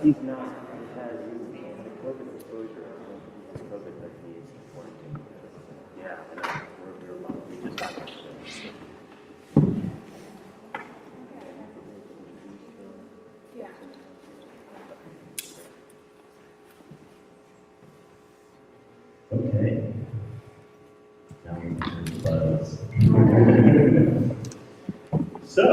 He's not. He has the COVID exposure. The COVID that needs quarantine. Yeah, and we just got that. Yeah. Okay. Now we turn to buzz. So,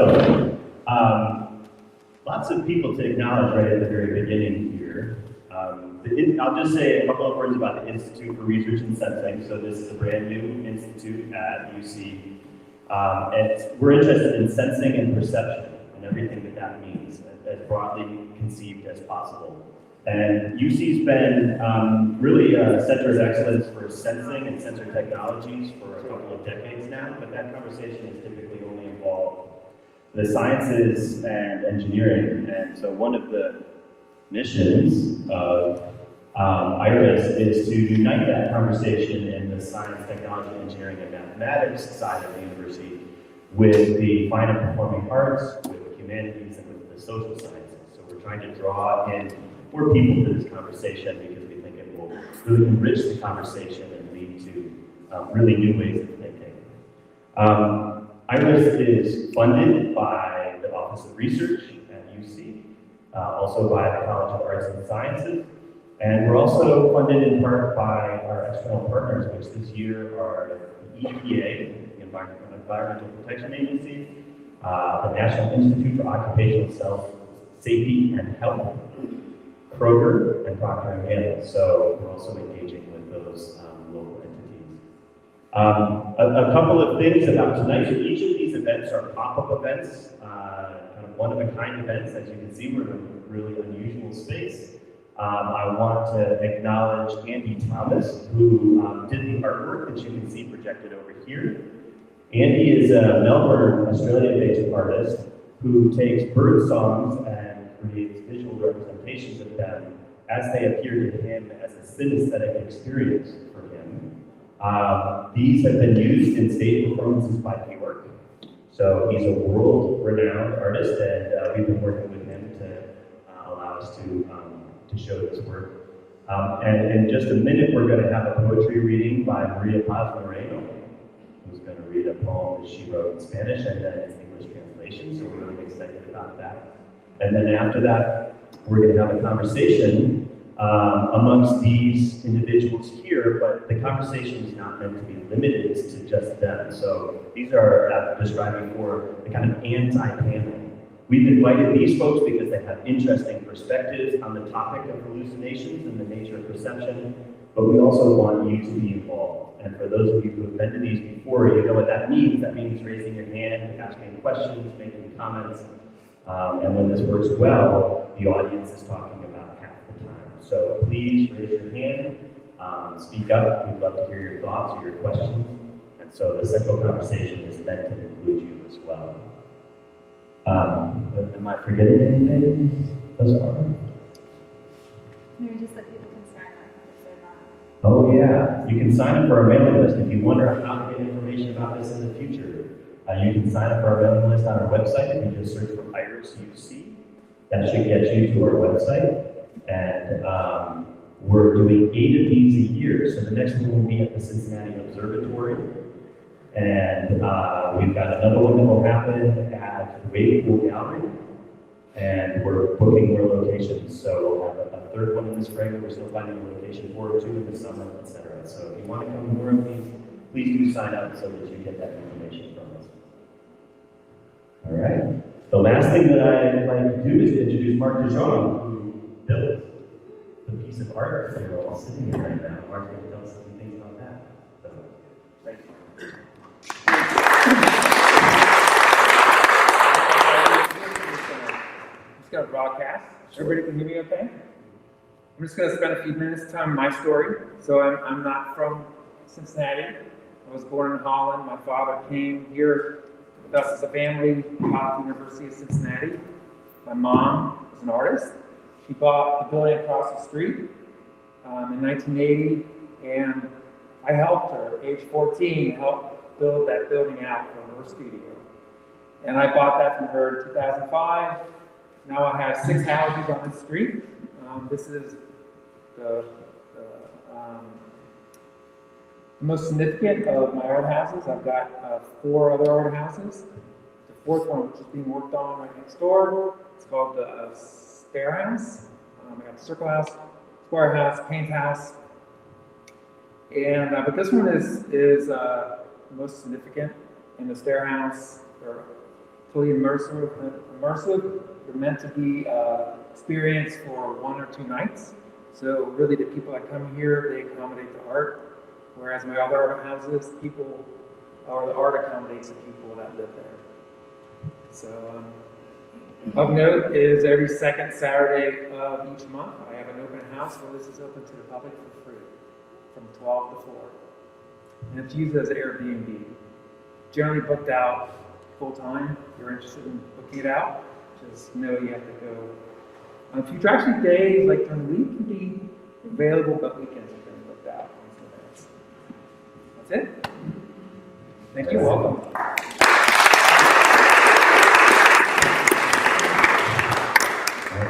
lots of people to acknowledge right at the very beginning here. I'll just say a couple of words about the Institute for Research and Sensing. So this is a brand new institute at UC. We're interested in sensing and perception and everything that means, as broadly conceived as possible. And UC's been really a center of excellence for sensing and sensor technologies for a couple of decades now, but that conversation has typically only involved the sciences and engineering. And so one of the missions of IRiS is to unite that conversation in the science, technology, engineering, and mathematics side of the university with the fine and performing arts, with the humanities, and with the social sciences. So we're trying to draw in more people to this conversation because we think it will really enrich the conversation and lead to really new ways of thinking. IRiS is funded by the Office of Research at UC, also by the College of Arts and Sciences, and we're also funded in part by our external partners, which this year are the EPA, the Environmental Protection Agency, the National Institute for Occupational Safety and Health, Kroger, and Procter Gamble. So we're also engaging with those local entities. A couple of things about tonight. So each of these events are pop-up events, kind of one-of-a-kind events. As you can see, we're in a really unusual space. I want to acknowledge Andy Thomas, who did the artwork that you can see projected over here. Andy is a Melbourne, Australia-based artist who takes bird songs and creates visual representations of them as they appear to him as a synesthetic experience for him. These have been used in stage performances by Bjork. So he's a world-renowned artist, and we've been working with him to allow us to show this work. And in just a minute, we're going to have a poetry reading by Maria Paz Moreno, who's going to read a poem that she wrote in Spanish and then in English translation. So we're really excited about that. And then after that, we're going to have a conversation amongst these individuals here, but the conversation is not meant to be limited to just them. So these are describing for the kind of anti-panel. We've invited these folks because they have interesting perspectives on the topic of hallucinations and the nature of perception, but we also want you to be involved. And for those of you who have been to these before, you know what that means. That means raising your hand, asking questions, making comments. And when this works well, the audience is talking about half the time. So please raise your hand, speak up. We'd love to hear your thoughts or your questions. And so the central conversation is meant to include you as well. Am I forgetting anything thus far? Maybe just that people can sign up if they're not. Oh yeah, you can sign up for our mailing list if you wonder how to get information about this in the future. You can sign up for our mailing list on our website. If you just search for IRiS UC, that should get you to our website. And we're doing 8 of these a year. So the next one will be at the Cincinnati Observatory. And we've got another one that will happen at the Wave Pool Gallery. And we're booking more locations. So we'll have a third one in the spring. We're still finding a location for 2 in the summer, etc. So if you want to come to more of these, please do sign up so that you get that information from us. All right. The last thing that I'd like to do is to introduce Mark DeJong, who built the piece of art that you're all sitting in right now. Mark's going to tell us some things about that. So, thank you. Just going to broadcast. Everybody can hear me okay? I'm just going to spend a few minutes telling my story. So I'm not from Cincinnati. I was born in Holland. My father came here with us as a family at the University of Cincinnati. My mom was an artist. She bought the building across the street in 1980, and I helped her at age 14 help build that building out from her studio. And I bought that from her in 2005. Now I have 6 houses on the street. This is the most significant of my art houses. I've got 4 other art houses. The 4th one, which is being worked on right next door, it's called the Stair House. I got the Circle House, Square House, Paint House, and but this one is most significant. In the Stair House, they're totally immersive. They're meant to be experienced for 1 or 2 nights. So really, the people that come here, they accommodate the art. Whereas my other art houses, the art accommodates the people that live there. So, of note is every 2nd Saturday of each month, I have an open house where this is open to the public for free, from 12 to 4. And it's used as Airbnb. Generally booked out full time. If you're interested in booking it out, just know you have to go. Future actually days, like during the week, can be available, but weekends have been booked out. That's it. Thank you. Welcome.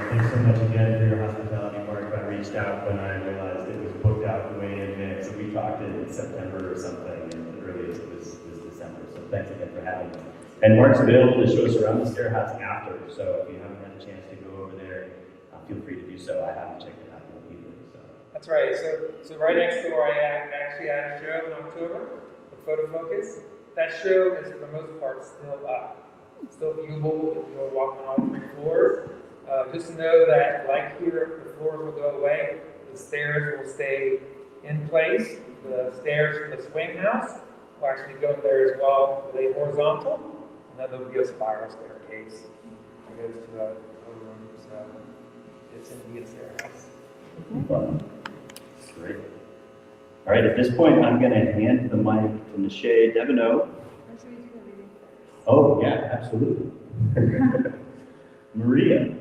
Thanks so much again for your hospitality, Mark. I reached out when I realized it was booked out way in advance. So we talked in September or something, and the earliest was December. So thanks again for having me. And Mark's available to show us around the Stair House after. So if you haven't had a chance to go over there, feel free to do so. I haven't checked it out either. So. That's right. So right next door, I actually had a show in October, the Photo Focus. That show is for the most part still up, still viewable if you're walking all 3 floors. Just know that, like here, the floors will go away. The stairs will stay in place. The stairs from the swing house will actually go there as well. They're horizontal, and then there'll be a spiral staircase that goes to a room. So it's in the Stair House. Great. All right, at this point, I'm going to hand the mic to Michelle Deveneaux. Oh, yeah, absolutely. Maria,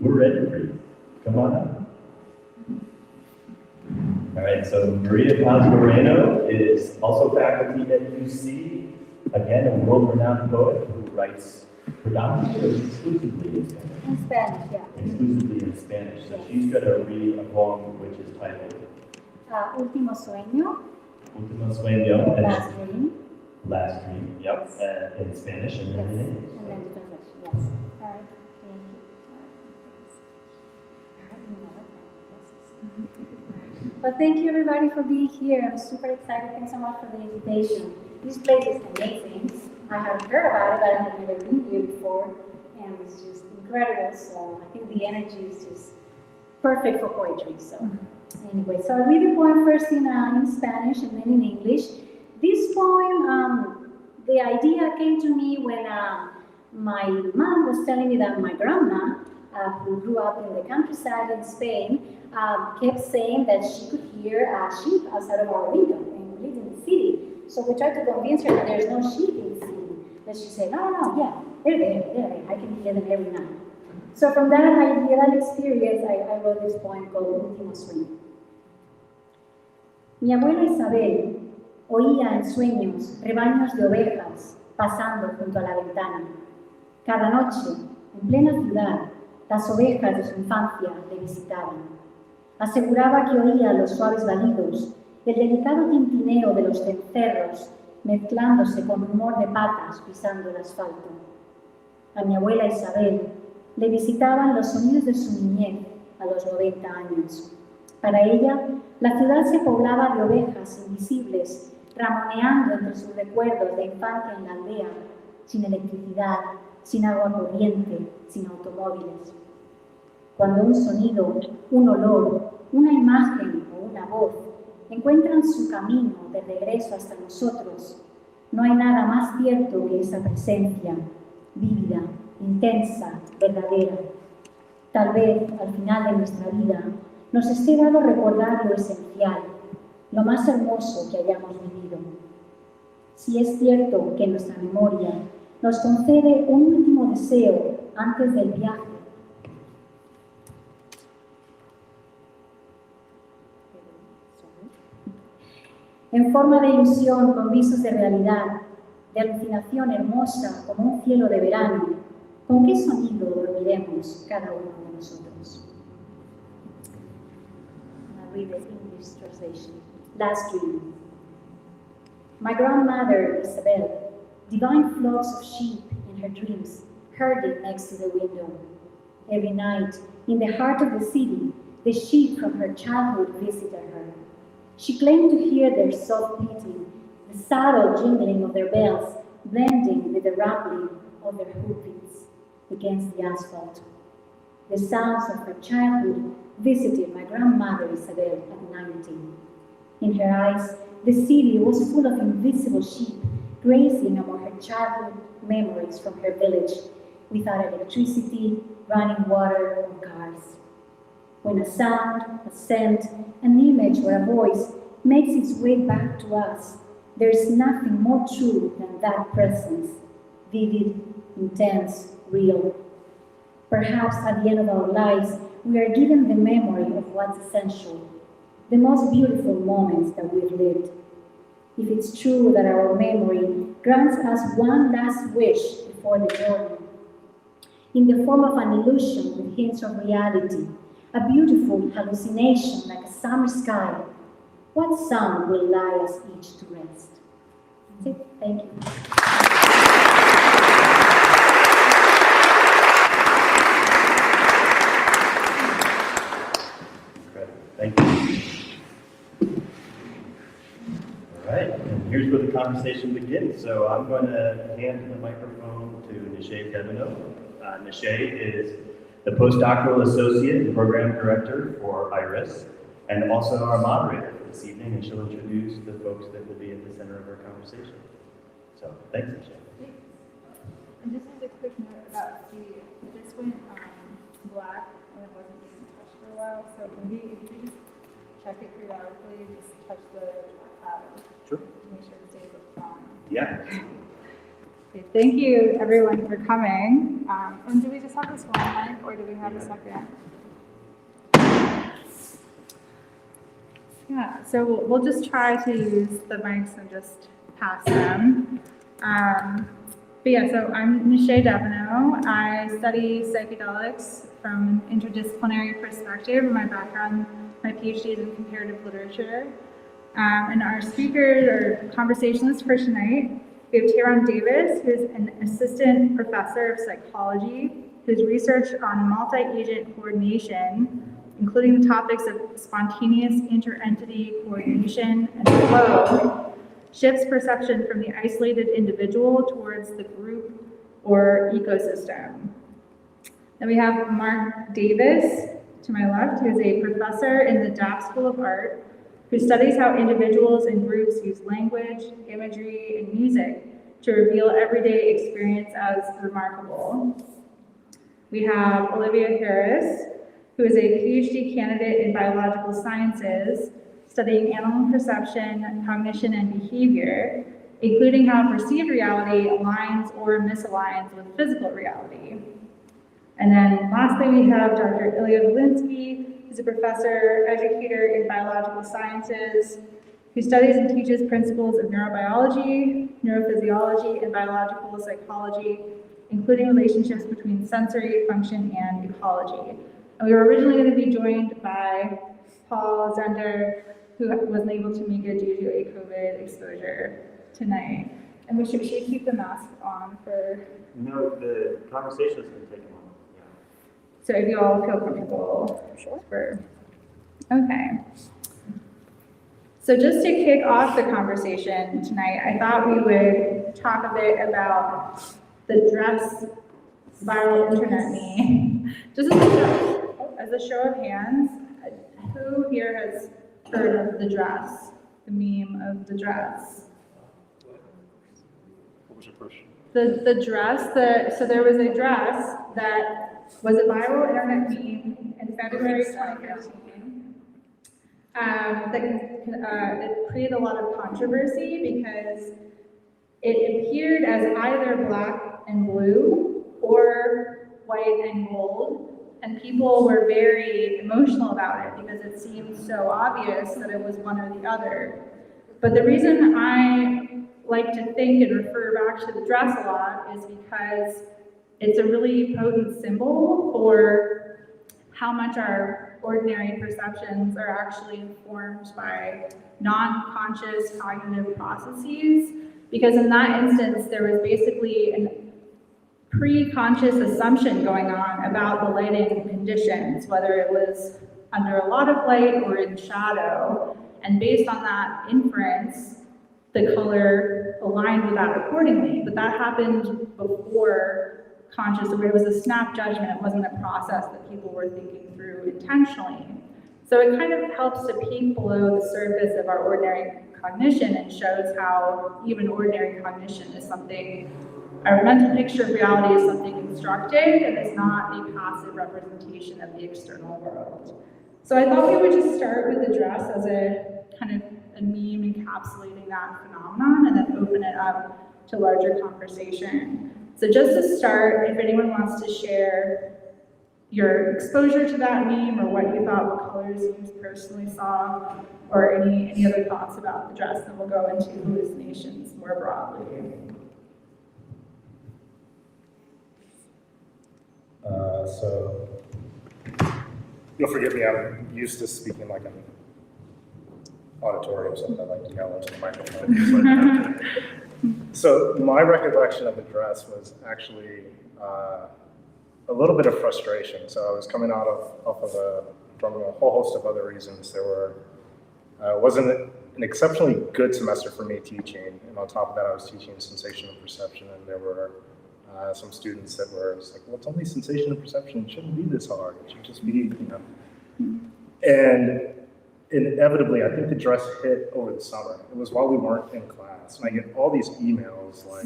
we're ready for you. Come on up. All right, so Maria Paz-Moreno is also faculty at UC, again, a world-renowned poet who writes predominantly or exclusively in Spanish? In Spanish, yeah. Exclusively in Spanish. So she's going to read a poem which is titled Último Sueño. Último Sueño. Last Dream. Last Dream, yep, in Spanish and then in English. And then translation, yes. All right, thank you. Well, thank you everybody for being here. I'm super excited. Thanks so much for the invitation. This place is amazing. I haven't heard about it, but I have never been here before, and it's just incredible. So I think the energy is just perfect for poetry. So anyway, so I'll read the poem first in Spanish and then in English. This poem, the idea came to me when my mom was telling me that my grandma, who grew up in the countryside in Spain, kept saying that she could hear sheep outside of our window, and we live in the city. So we tried to convince her that there's no sheep in the city. But she said, no, yeah, they're there, I can hear them every night. So from that idea, that experience, I wrote this poem called Último Sueño. Mi abuela Isabel oía en sueños rebaños de ovejas pasando junto a la ventana. Cada noche, en plena ciudad, las ovejas de su infancia le visitaban. Aseguraba que oía los suaves balidos, el delicado tintineo de los cencerros, mezclándose con rumor de patas pisando el asfalto. A mi abuela Isabel le visitaban los sonidos de su niñez a los 90 años. Para ella, la ciudad se poblaba de ovejas invisibles, ramoneando entre sus recuerdos de infancia en la aldea, sin electricidad, sin agua corriente, sin automóviles. Cuando un sonido, un olor, una imagen o una voz encuentran su camino de regreso hasta nosotros, no hay nada más cierto que esa presencia, vívida, intensa, verdadera. Tal vez, al final de nuestra vida, nos esté dado recordar lo esencial, lo más hermoso que hayamos vivido. Si es cierto que nuestra memoria nos concede un último deseo antes del viaje, en forma de ilusión con visos de realidad, de alucinación hermosa como un cielo de verano, ¿con qué sonido dormiremos cada uno de nosotros? read the English translation. Last dream. My grandmother, Isabel, divine flocks of sheep in her dreams, herded next to the window. Every night, in the heart of the city, the sheep from her childhood visited her. She claimed to hear their soft bleating, the subtle jingling of their bells, blending with the rattling of their hoofbeats against the asphalt. The sounds of her childhood visited my grandmother Isabel at 90. In her eyes, the city was full of invisible sheep grazing among her childhood memories from her village, without electricity, running water, or cars. When a sound, a scent, an image, or a voice makes its way back to us, there is nothing more true than that presence, vivid, intense, real. Perhaps at the end of our lives, we are given the memory of what's essential, the most beautiful moments that we've lived. If it's true that our memory grants us one last wish before the journey, in the form of an illusion with hints of reality, a beautiful hallucination like a summer sky, what sound will lie us each to rest? That's it. Thank you. Thank you. All right, and here's where the conversation begins. So I'm going to hand the microphone to Nishay Deveneaux. Nishay is the postdoctoral associate and program director for IRiS, and also our moderator for this evening, and she'll introduce the folks that will be at the center of our conversation. So thanks, Nishay. And just as a quick note about this went black and it wasn't being touched for a while, so maybe if you just check it periodically, just touch the Sure. make sure it stays on. Yeah. Okay, thank you everyone for coming. And do we just have this one mic or do we have a second? Yeah, so we'll just try to use the mics and just pass them. But yeah, so I'm Nishay Deveneaux. I study psychedelics from an interdisciplinary perspective. My background, my PhD is in comparative literature. And our speakers or conversationalists for tonight, we have Tayron Davis, who's an assistant professor of psychology, whose research on multi-agent coordination, including the topics of spontaneous inter-entity coordination and flow, shifts perception from the isolated individual towards the group or ecosystem. Then we have Mark Davis, to my left, who is a professor in the Daff School of Art, who studies how individuals and groups use language, imagery, and music to reveal everyday experience as remarkable. We have Olivia Harris, who is a PhD candidate in biological sciences, studying animal perception, cognition, and behavior, including how perceived reality aligns or misaligns with physical reality. And then lastly, we have Dr. Ilya Valinsky, who's a professor, educator in biological sciences, who studies and teaches principles of neurobiology, neurophysiology, and biological psychology, including relationships between sensory, function, and ecology. And we were originally going to be joined by Paul Zender, who wasn't able to make it due to a COVID exposure tonight. And we should keep the mask on for... No, the conversation is going to take a moment. So if you all feel comfortable, sure. Okay. So just to kick off the conversation tonight, I thought we would talk a bit about the dress viral internet meme. Just as a show of hands, who here has heard of the dress, the meme of the dress? What was your question? The dress, so there was a dress that was a viral internet meme in February 2015. It created a lot of controversy because it appeared as either black and blue or white and gold, and people were very emotional about it because it seemed so obvious that it was one or the other. But the reason I like to think and refer back to the dress a lot is because it's a really potent symbol for how much our ordinary perceptions are actually informed by non-conscious cognitive processes, because in that instance, there was basically an pre-conscious assumption going on about the lighting conditions, whether it was under a lot of light or in shadow. And based on that inference, the color aligned with that accordingly. But that happened before conscious, where it was a snap judgment. It wasn't a process that people were thinking through intentionally. So it kind of helps to peek below the surface of our ordinary cognition and shows how even ordinary cognition is something, our mental picture of reality is something constructed and is not a passive representation of the external world. So I thought we would just start with the dress as a kind of a meme encapsulating that phenomenon and then open it up to larger conversation. So just to start, if anyone wants to share your exposure to that meme or what you thought, what colors you personally saw, or any other thoughts about the dress, then we'll go into hallucinations more broadly. So you'll forgive me, I'm used to speaking like an auditory or something, like yell into the microphone. So my recollection of the dress was actually a little bit of frustration. So I was coming out from a whole host of other reasons. There were wasn't an exceptionally good semester for me teaching, and on top of that, I was teaching sensation and perception, and there were some students that were like, well, it's only sensation and perception, it shouldn't be this hard, it should just be, you know. And inevitably, I think the dress hit over the summer. It was while we weren't in class, and I get all these emails like,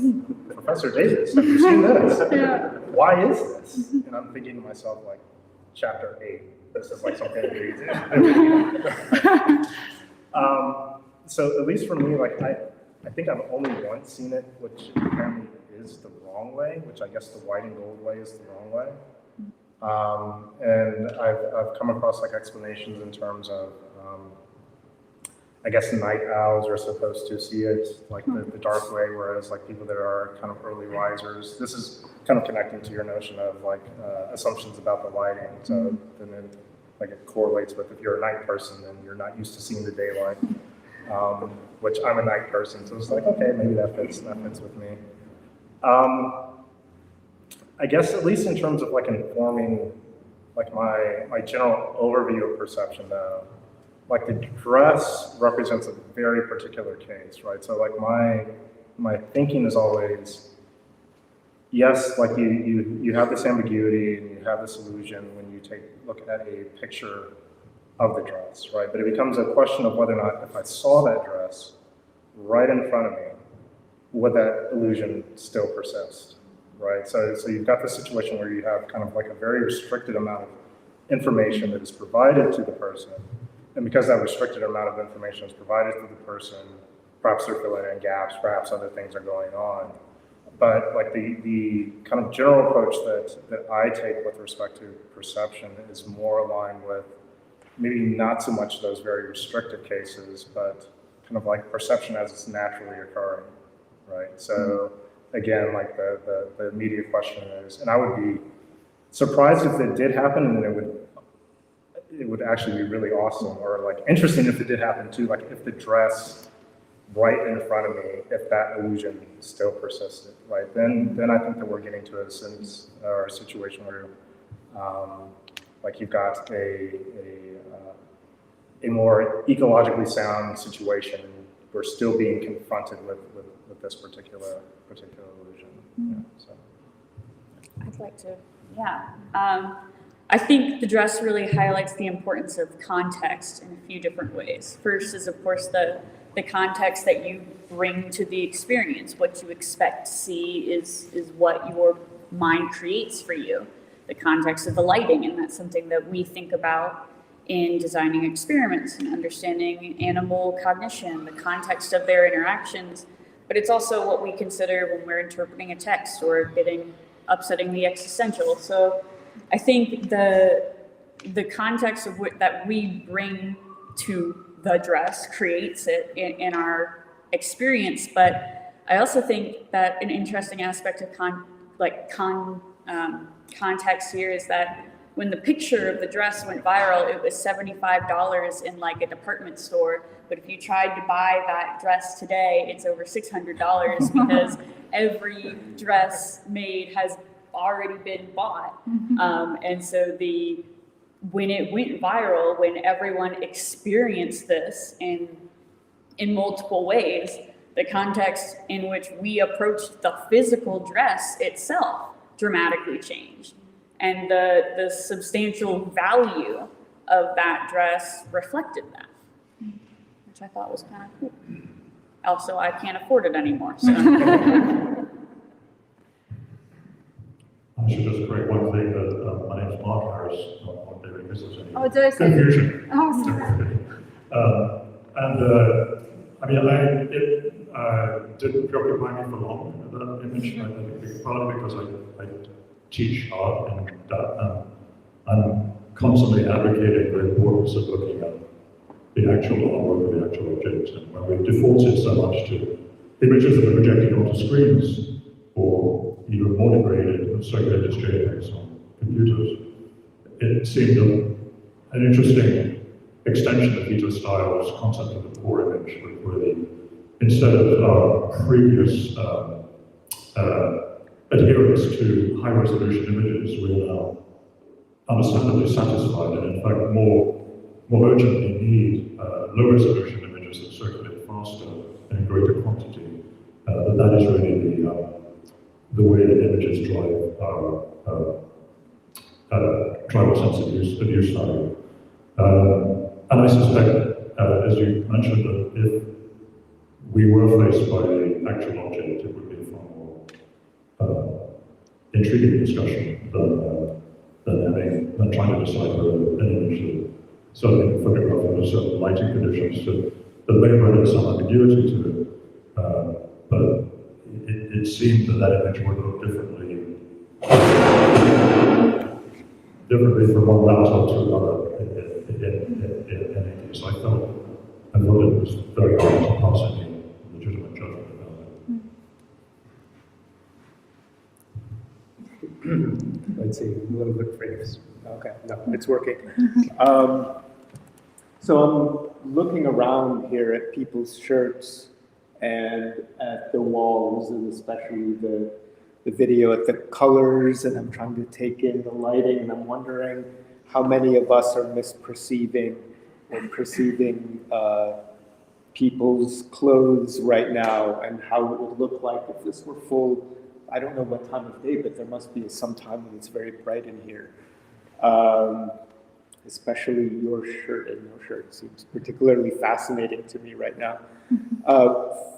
Professor Davis, have you seen this? Yeah. Why is this? And I'm thinking to myself, like, chapter 8, this is like something so at least for me, like, I think I've only once seen it, which apparently is the wrong way, which I guess the white and gold way is the wrong way. And I've come across like explanations in terms of, I guess night owls are supposed to see it like the dark way, whereas like people that are kind of early risers, this is kind of connecting to your notion of like assumptions about the lighting. So then like it correlates with if you're a night person, then you're not used to seeing the daylight, which I'm a night person. So it's like, okay, maybe that fits with me. I guess at least in terms of like informing like my general overview of perception though, like the dress represents a very particular case, right? So like my thinking is always, yes, like you have this ambiguity and you have this illusion when you look at a picture of the dress, right? But it becomes a question of whether or not if I saw that dress right in front of me, would that illusion still persist, right? So you've got this situation where you have kind of like a very restricted amount of information that is provided to the person. And because that restricted amount of information is provided to the person, perhaps they're filling in gaps, perhaps other things are going on. But like the kind of general approach that I take with respect to perception is more aligned with maybe not so much those very restricted cases, but kind of like perception as it's naturally occurring, right? So again, like the immediate question is, and I would be surprised if it did happen, and it would actually be really awesome, or like interesting if it did happen too, like if the dress right in front of me, if that illusion still persisted, right? Then I think that we're getting to a situation where like you've got a more ecologically sound situation. We're still being confronted with this particular illusion. Yeah, so. I'd like to, yeah. I think the dress really highlights the importance of context in a few different ways. First is, of course, the context that you bring to the experience. What you expect to see is what your mind creates for you. The context of the lighting, and that's something that we think about in designing experiments and understanding animal cognition, the context of their interactions. But it's also what we consider when we're interpreting a text or upsetting the existential. So I think the context of that we bring to the dress creates it in our experience. But I also think that an interesting aspect of context here is that when the picture of the dress went viral, it was $75 in like a department store. But if you tried to buy that dress today, it's over $600 because every dress made has already been bought. And so when it went viral, when everyone experienced this in multiple ways, the context in which we approached the physical dress itself dramatically changed. And the substantial value of that dress reflected that, which I thought was kind of cool. Also, I can't afford it anymore, so. I should just correct one thing that my name is Mark Harris, not David Mrs. any Oh, did I say? confusion. Oh, sorry. I mean, it didn't preoccupy me for long, that image. I think partly because I teach art and I'm constantly advocating the importance of looking at the actual artwork of the actual objects. And when we've defaulted so much to images that are projected onto screens, or even more degraded circulated JPEGs on computers, it seemed an interesting extension of Peter Styles' concept of the poor image, where instead of previous adherence to high-resolution images, we are now understandably satisfied, and in fact more urgently need low-resolution images that circulate faster and in greater quantity. That is really the way that images drive our sense of use value. And I suspect, as you mentioned, that if we were faced by the actual object, it would be a far more intriguing discussion than trying to decide whether an image that certainly photographed under certain lighting conditions that may have rendered some ambiguity to it. But it seemed that image would look differently from one laptop to another in any case. I felt it was very hard to pass any legitimate judgment about it. Let's see, a little bit frames. Okay, no, it's working. So I'm looking around here at people's shirts and at the walls, and especially the video, at the colors, and I'm trying to take in the lighting, and I'm wondering how many of us are misperceiving or perceiving people's clothes right now, and how it would look like if this were full. I don't know what time of day, but there must be some time when it's very bright in here. Especially your shirt and your shirt seems particularly fascinating to me right now.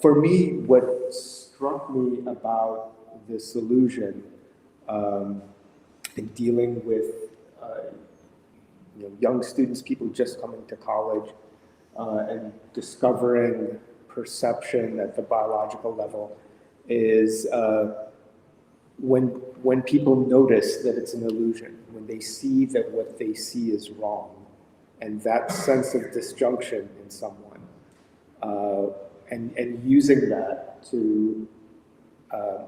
For me, what struck me about this illusion in dealing with young students, people just coming to college, and discovering perception at the biological level is when people notice that it's an illusion, when they see that what they see is wrong, and that sense of disjunction in someone, and using that to,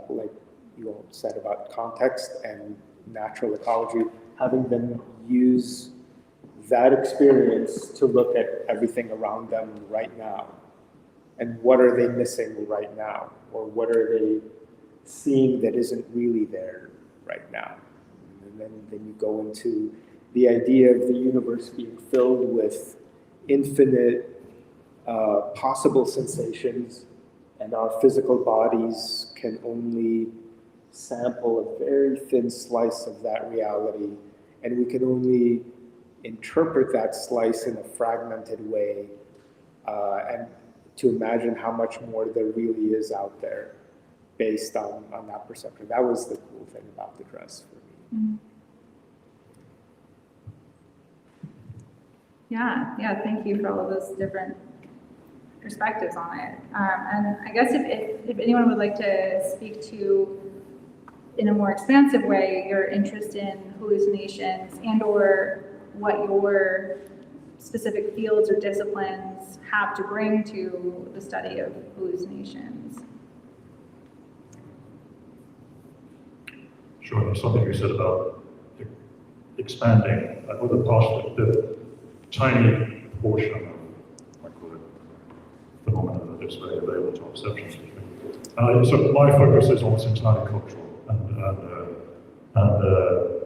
like you all said about context and natural ecology, having them use that experience to look at everything around them right now, and what are they missing right now, or what are they seeing that isn't really there right now. And then you go into the idea of the universe being filled with infinite possible sensations, and our physical bodies can only sample a very thin slice of that reality, and we can only interpret that slice in a fragmented way, and to imagine how much more there really is out there based on that perception. That was the cool thing about the dress for me. Yeah, thank you for all of those different perspectives on it. And I guess if anyone would like to speak to, in a more expansive way, your interest in hallucinations and or what your specific fields or disciplines have to bring to the study of hallucinations. Sure, there's something you said about expanding, or the tiny portion of, I call it, phenomena that is very available to observation. So my focus is on Cincinnati cultural, and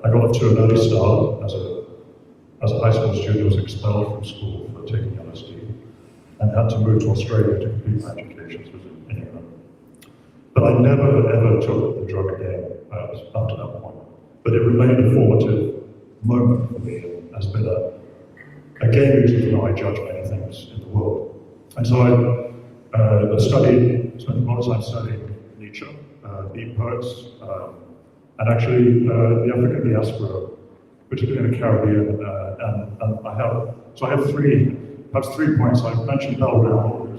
I got off to an early start as a high school student. I was expelled from school for taking LSD, and had to move to Australia to complete my education. This was in England. But I never ever took the drug again after that point. But it remained a formative moment for me, and has been a game user for how I judge many things in the world. And so I spent a lot of time studying Nietzsche, the poets, and actually the African diaspora, particularly in the Caribbean. And I have perhaps 3 points. I mentioned Bell, who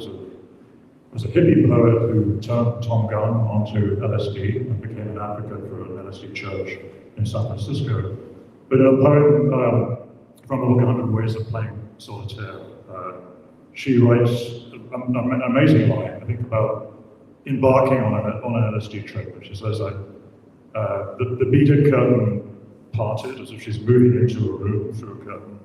was a hippie poet who turned Tom Gunn onto LSD and became an advocate for an LSD church in San Francisco. But in a poem from the book 100 Ways of Playing Solitaire, she writes an amazing line, I think, about embarking on an LSD trip. And she says, the beaded curtain parted as if she's moving into a room through a curtain,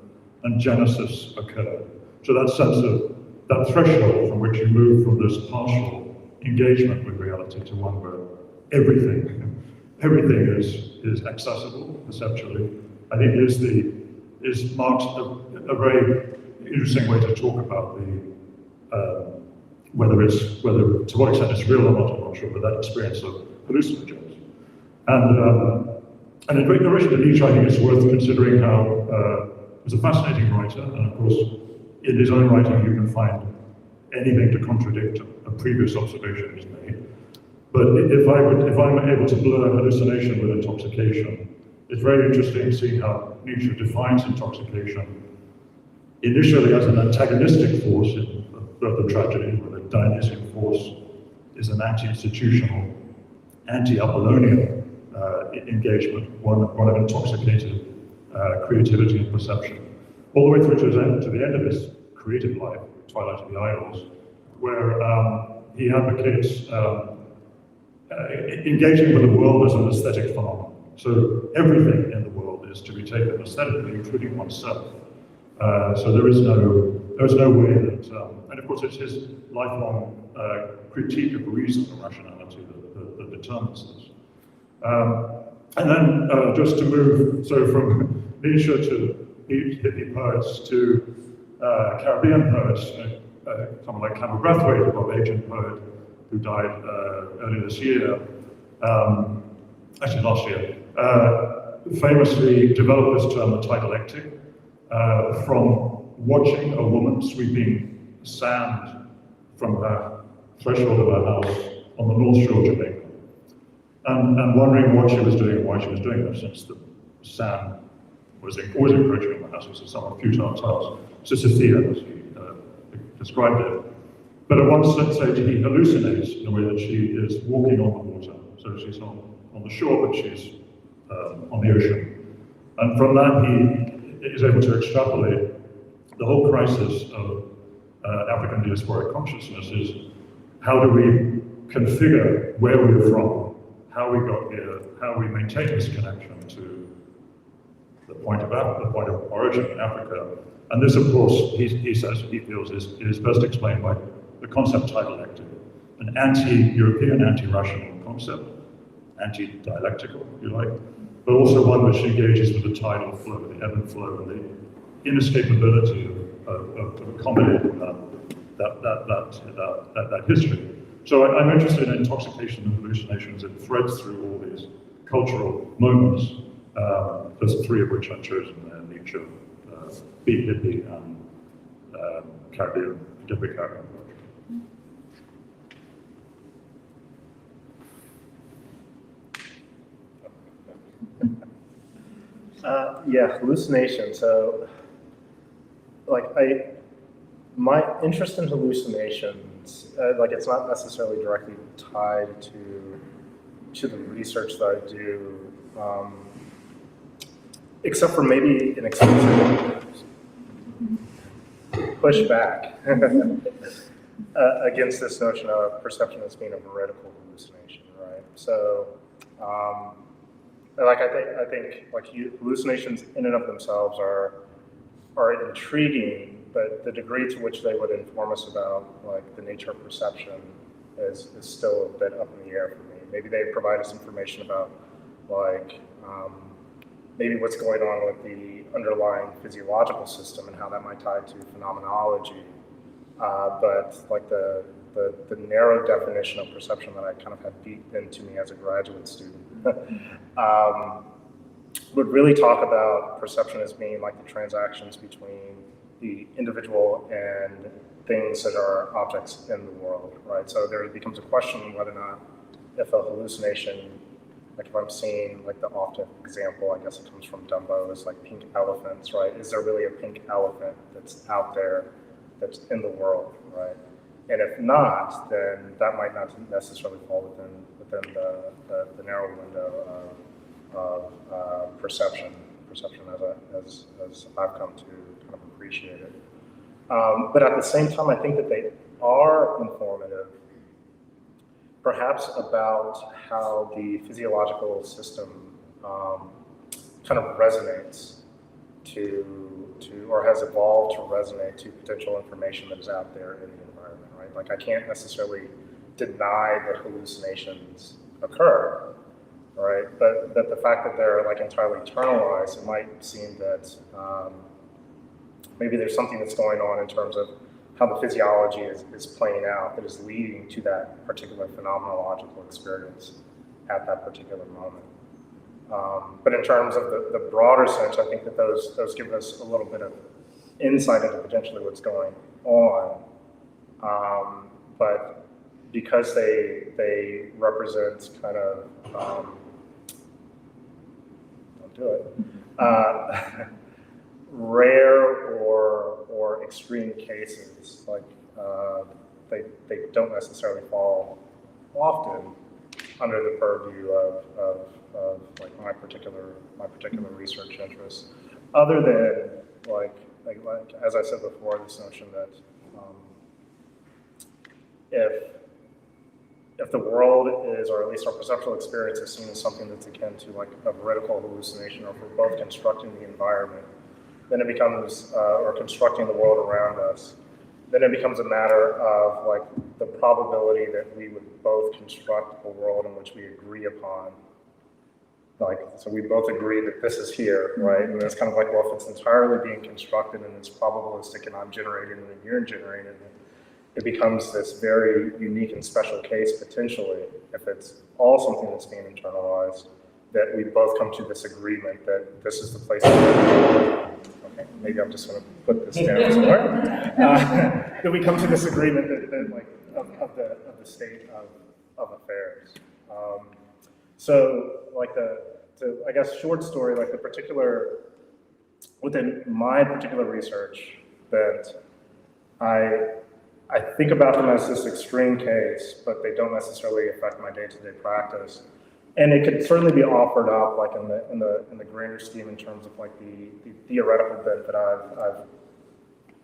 and Genesis occurred. So that sense of, that threshold from which you move from this partial engagement with reality to one where everything is accessible perceptually, I think marks a very interesting way to talk about whether to what extent it's real or not, I'm not sure, but that experience of hallucinogens. And in relation to Nietzsche, I think it's worth considering how he's a fascinating writer, and of course, in his own writing, you can find anything to contradict a previous observation he's made. But if I'm able to blur hallucination with intoxication, it's very interesting to see how Nietzsche defines intoxication initially as an antagonistic force in the tragedy, where the Dionysian force is an anti-institutional, anti-Apollonian engagement, one of intoxicated creativity and perception, all the way through to the end of his creative life, Twilight of the Idols, where he advocates engaging with the world as an aesthetic phenomenon. So everything in the world is to be taken aesthetically, including oneself. So there is no way that, and of course it's his lifelong critique of reason and rationality that determines this. And then just to move, so from Nietzsche to hippie poets to Caribbean poets, someone like Campbell Brathwaite, a Barbadian poet who died earlier this year, actually last year, famously developed this term, the dialectic, from watching a woman sweeping sand from her threshold of her house on the North Shore of Jamaica, and wondering what she was doing and why she was doing that, since the sand was always encroaching on the house. It was a somewhat futile task. Sisyphean, as he described it. But at one stage he hallucinates in a way that she is walking on the water. So she's not on the shore, but she's on the ocean. And from that he is able to extrapolate the whole crisis of African diasporic consciousness is, how do we configure where we're from, how we got here, how we maintain this connection to the point of origin in Africa. And this, of course, he says, he feels is best explained by the concept dialectic, an anti-European, anti-rational concept, anti-dialectical, if you like, but also one which engages with the tidal flow, the ebb and flow, and the inescapability of accommodating that history. So I'm interested in intoxication and hallucinations. It threads through all these cultural moments. There's three of which I've chosen there: Nietzsche, Beat Hippie, and Caribbean, contemporary Caribbean poetry. Yeah, hallucination. So, my interest in hallucinations, it's not necessarily directly tied to the research that I do, except for maybe an explicit pushback against this notion of perception as being a veridical hallucination, right? So, like I think like hallucinations in and of themselves are intriguing, but the degree to which they would inform us about like the nature of perception is still a bit up in the air for me. Maybe they provide us information about like maybe what's going on with the underlying physiological system and how that might tie to phenomenology. But like the narrow definition of perception that I kind of had beat into me as a graduate student would really talk about perception as being like the transactions between the individual and things that are objects in the world, right? So there becomes a question whether or not if a hallucination, like if I'm seeing like the often example, I guess it comes from Dumbo, is like pink elephants, right? Is there really a pink elephant that's out there that's in the world, right? And if not, then that might not necessarily fall within the narrow window of perception as I've come to kind of appreciate it. But at the same time, I think that they are informative, perhaps about how the physiological system kind of resonates to or has evolved to resonate to potential information that is out there in the environment, right? Like I can't necessarily deny that hallucinations occur, right? But the fact that they're like entirely internalized, it might seem that maybe there's something that's going on in terms of how the physiology is playing out that is leading to that particular phenomenological experience at that particular moment. But in terms of the broader sense, I think that those give us a little bit of insight into potentially what's going on. But because they represent kind of, don't do it, rare or extreme cases, like they don't necessarily fall often under the purview of like my particular research interests, other than like as I said before, this notion that if the world is, or at least our perceptual experience is seen as something that's akin to like a veridical hallucination, or if we're both constructing the environment, then it becomes, or constructing the world around us, then it becomes a matter of like the probability that we would both construct a world in which we agree upon. Like, so we both agree that this is here, right? And it's kind of like, well, if it's entirely being constructed and it's probabilistic and I'm generating it and you're generating it, it becomes this very unique and special case potentially, if it's all something that's being internalized, that we both come to this agreement that this is the place. Okay, maybe I'm just going to put this down somewhere. That we come to this agreement that like of the state of affairs. So like I guess short story, like the particular within my particular research that I think about them as this extreme case, but they don't necessarily affect my day-to-day practice. And it could certainly be offered up like in the grander scheme in terms of like the theoretical bit that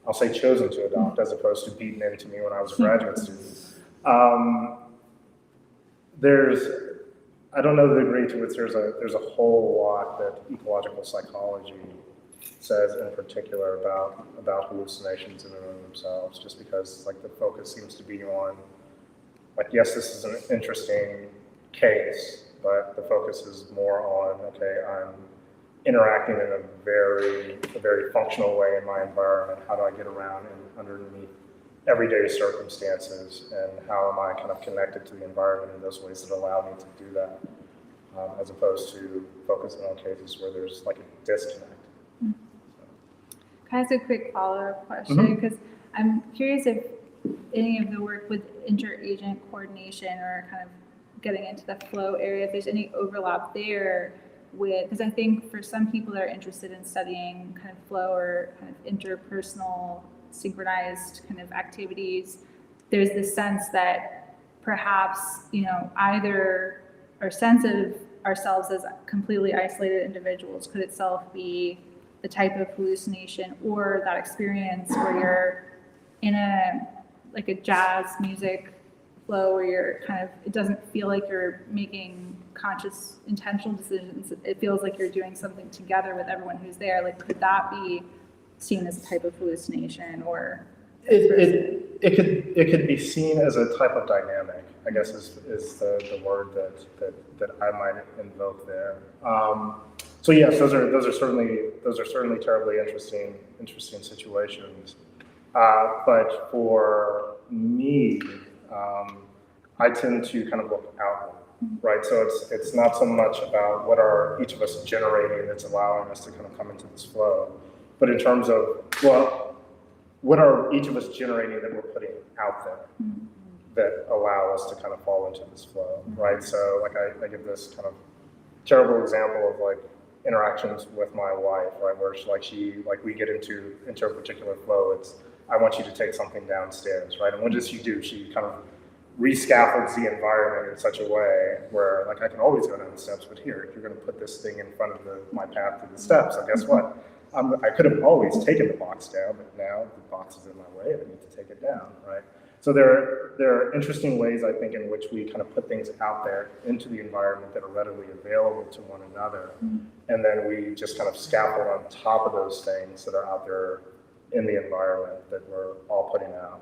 I'll say chosen to adopt as opposed to beaten into me when I was a graduate student. I don't know the degree to which there's a whole lot that ecological psychology says in particular about hallucinations in and of themselves, just because like the focus seems to be on like, yes, this is an interesting case, but the focus is more on, okay, I'm interacting in a very functional way in my environment. How do I get around and underneath everyday circumstances, and how am I kind of connected to the environment in those ways that allow me to do that, as opposed to focusing on cases where there's like a disconnect. Can I ask a quick follow-up question? Because I'm curious if any of the work with inter-agent coordination or kind of getting into the flow area, if there's any overlap there with, because I think for some people that are interested in studying kind of flow or kind of interpersonal synchronized kind of activities, there's this sense that perhaps, either our sense of ourselves as completely isolated individuals could itself be the type of hallucination, or that experience where you're in a jazz music flow where you're kind of, it doesn't feel like you're making conscious, intentional decisions. It feels like you're doing something together with everyone who's there. Like, could that be seen as a type of hallucination, or? It could be seen as a type of dynamic, I guess is the word that I might invoke there. So yes, those are certainly terribly interesting situations. But for me, I tend to kind of look outward, right? So it's not so much about what are each of us generating that's allowing us to kind of come into this flow, but in terms of, well, what are each of us generating that we're putting out there that allow us to kind of fall into this flow, right? So like I give this kind of terrible example of like interactions with my wife, right? Where we get into a particular flow. It's, I want you to take something downstairs, right? And what does she do? She kind of rescaffolds the environment in such a way where, like, I can always go down the steps, but here, you're going to put this thing in front of my path to the steps. So guess what? I could have always taken the box down, but now the box is in my way and I need to take it down, right? So there are interesting ways, I think, in which we kind of put things out there into the environment that are readily available to one another. And then we just kind of scaffold on top of those things that are out there in the environment that we're all putting out.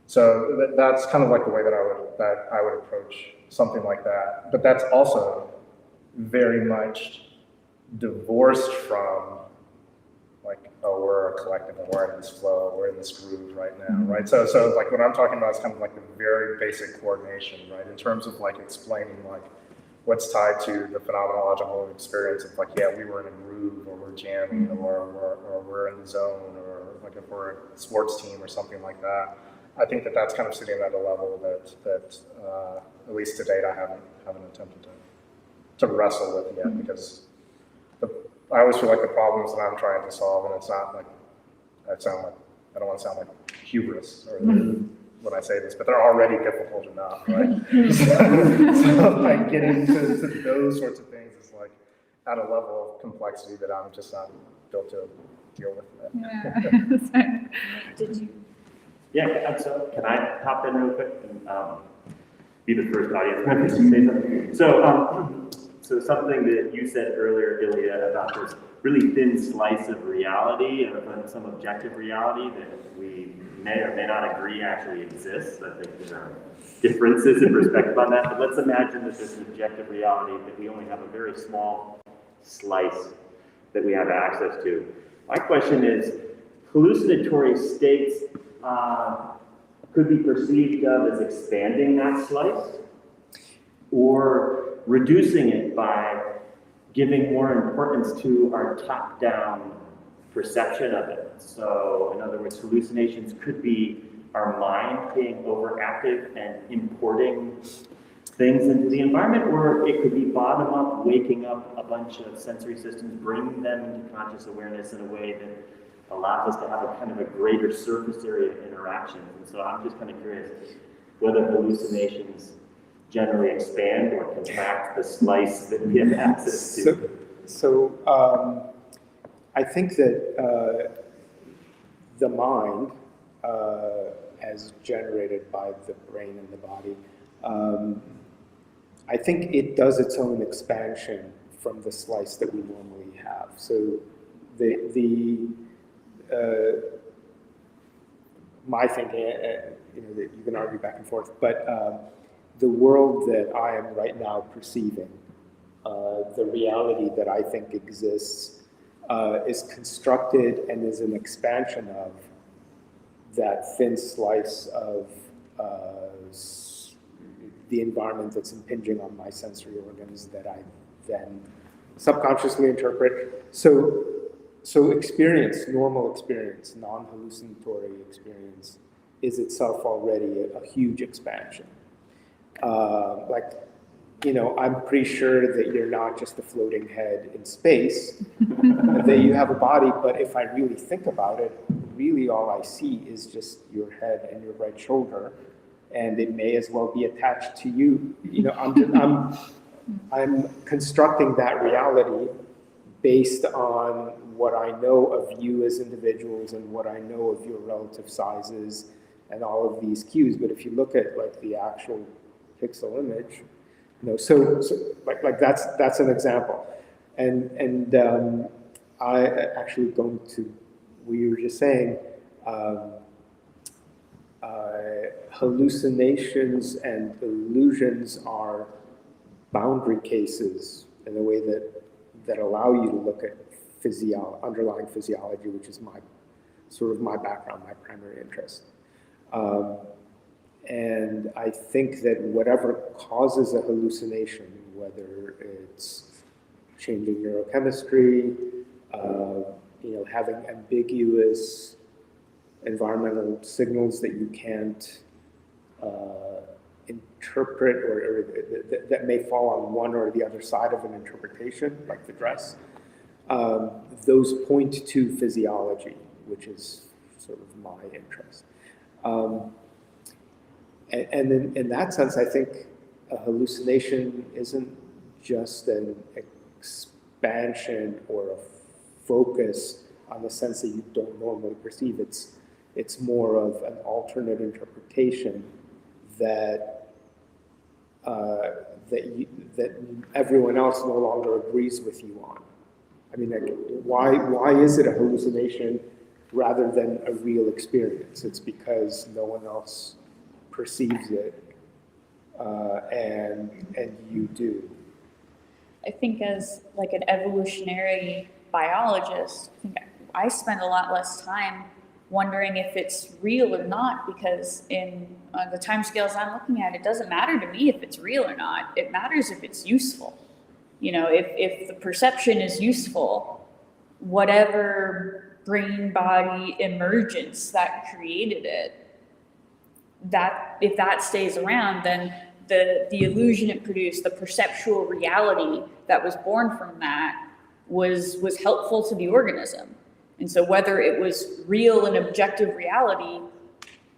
So that's kind of like the way that I would approach something like that. But that's also very much divorced from like, oh, we're a collective and we're in this flow, we're in this groove right now, right? So like what I'm talking about is kind of like the very basic coordination, right? In terms of like explaining like what's tied to the phenomenological experience of like, yeah, we were in a groove, or we're jamming, or we're in the zone, or like if we're a sports team or something like that. I think that's kind of sitting at a level that at least to date I haven't attempted to wrestle with yet, because I always feel like the problems that I'm trying to solve, and it's not like I don't want to sound like hubris or when I say this, but they're already difficult enough, right? so like getting to those sorts of things is like at a level of complexity that I'm just not built to deal with. Yeah. Did you? Yeah, so can I hop in real quick and be the first audience member to say something? So something that you said earlier, Ilya, about this really thin slice of reality, of some objective reality that we may or may not agree actually exists. I think there are differences in perspective on that, but let's imagine that there's an objective reality that we only have a very small slice that we have access to. My question is, hallucinatory states could be perceived of as expanding that slice, or reducing it by giving more importance to our top-down perception of it. So, in other words, hallucinations could be our mind being overactive and importing things into the environment, or it could be bottom-up, waking up a bunch of sensory systems, bringing them into conscious awareness in a way that allows us to have a kind of a greater surface area interaction. And so I'm just kind of curious whether hallucinations generally expand or contract the slice that we have access to. So I think that the mind, as generated by the brain and the body, I think it does its own expansion from the slice that we normally have. So my thinking, you can argue back and forth, but the world that I am right now perceiving, the reality that I think exists, is constructed and is an expansion of that thin slice of the environment that's impinging on my sensory organs that I then subconsciously interpret. So experience, normal experience, non-hallucinatory experience, is itself already a huge expansion. I'm pretty sure that you're not just a floating head in space, that you have a body, but if I really think about it, really all I see is just your head and your right shoulder, and it may as well be attached to you. I'm constructing that reality based on what I know of you as individuals and what I know of your relative sizes and all of these cues. But if you look at like the actual pixel image, you know, so like that's an example. And I actually going to, we were just saying, hallucinations and illusions are boundary cases in a way that allow you to look at underlying physiology, which is my background, my primary interest. And I think that whatever causes a hallucination, whether it's changing neurochemistry, you know, having ambiguous environmental signals that you can't interpret, or that may fall on one or the other side of an interpretation, like the dress, those point to physiology, which is sort of my interest. And in that sense, I think a hallucination isn't just an expansion or a focus on the sense that you don't normally perceive. It's more of an alternate interpretation that that everyone else no longer agrees with you on. I mean, like, why is it a hallucination rather than a real experience? It's because no one else perceives it, and you do. I think as like an evolutionary biologist, I think I spend a lot less time wondering if it's real or not, because in the timescales I'm looking at, it doesn't matter to me if it's real or not. It matters if it's useful. You know, if the perception is useful, whatever brain-body emergence that created it, that if that stays around, then the illusion it produced, the perceptual reality that was born from that was helpful to the organism. And so whether it was real and objective reality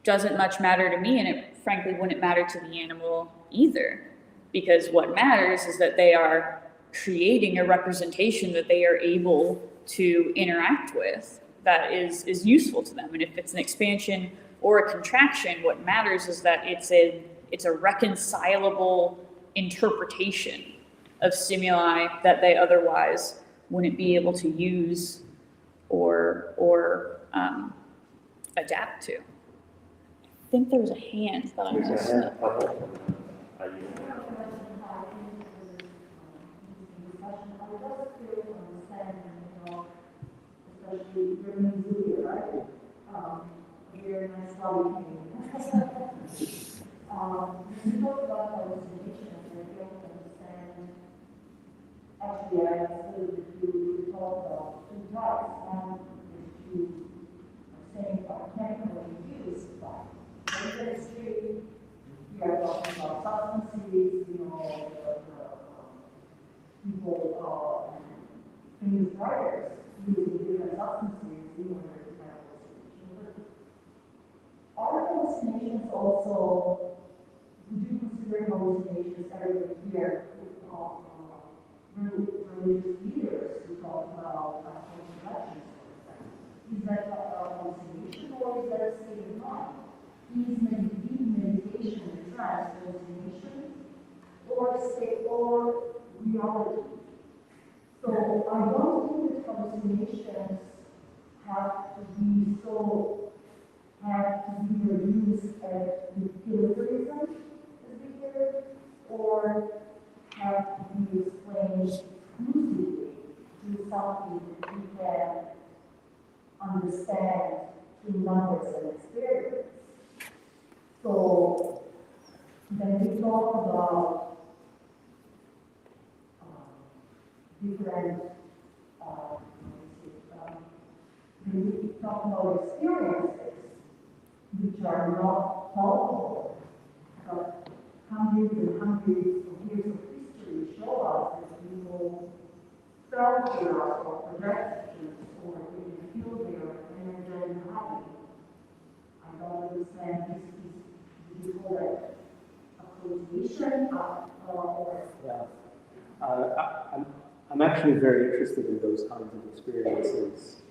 doesn't much matter to me, and it frankly wouldn't matter to the animal either, because what matters is that they are creating a representation that they are able to interact with that is useful to them. And if it's an expansion or a contraction, what matters is that it's a reconcilable interpretation of stimuli that they otherwise wouldn't be able to use or adapt to. I think there was a hand that I just... Especially during the year, right? Very nice study. When you talk about hallucinations, I don't understand. Actually, I understood that you talk about two types. One is you are saying are chemically induced, but in the industry, we are talking about substances, you know, people use writers using different substances in order to have hallucinations. Are hallucinations also, would you consider hallucinations every year religious leaders who talk about hallucinations, for example? Is that a hallucination or is that a state of mind? Is meditation and trance hallucination or reality? So I don't think that hallucinations have to be reduced as utilitarianism, as we hear, or have to be explained exclusively to something that we can understand through numbers and experience. So when we talk about different, when we talk about experiences which are not palpable, but hundreds and hundreds of years of history show us that people felt their or projections or they feel their energy and happy. I don't understand this piece. Do you call it hallucination or? Yeah. I'm actually very interested in those kinds of experiences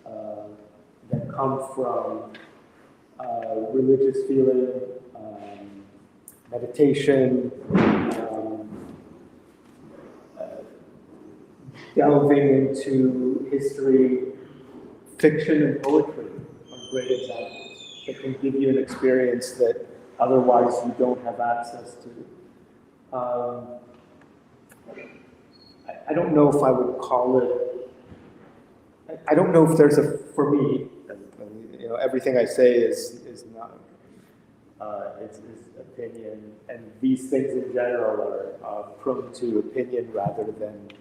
that come from religious feeling, meditation, delving into history, fiction and poetry are great examples that can give you an experience that otherwise you don't have access to. I don't know if I would call it, I don't know if there's for me, you know, everything I say is not, it's opinion, and these things in general are prone to opinion rather than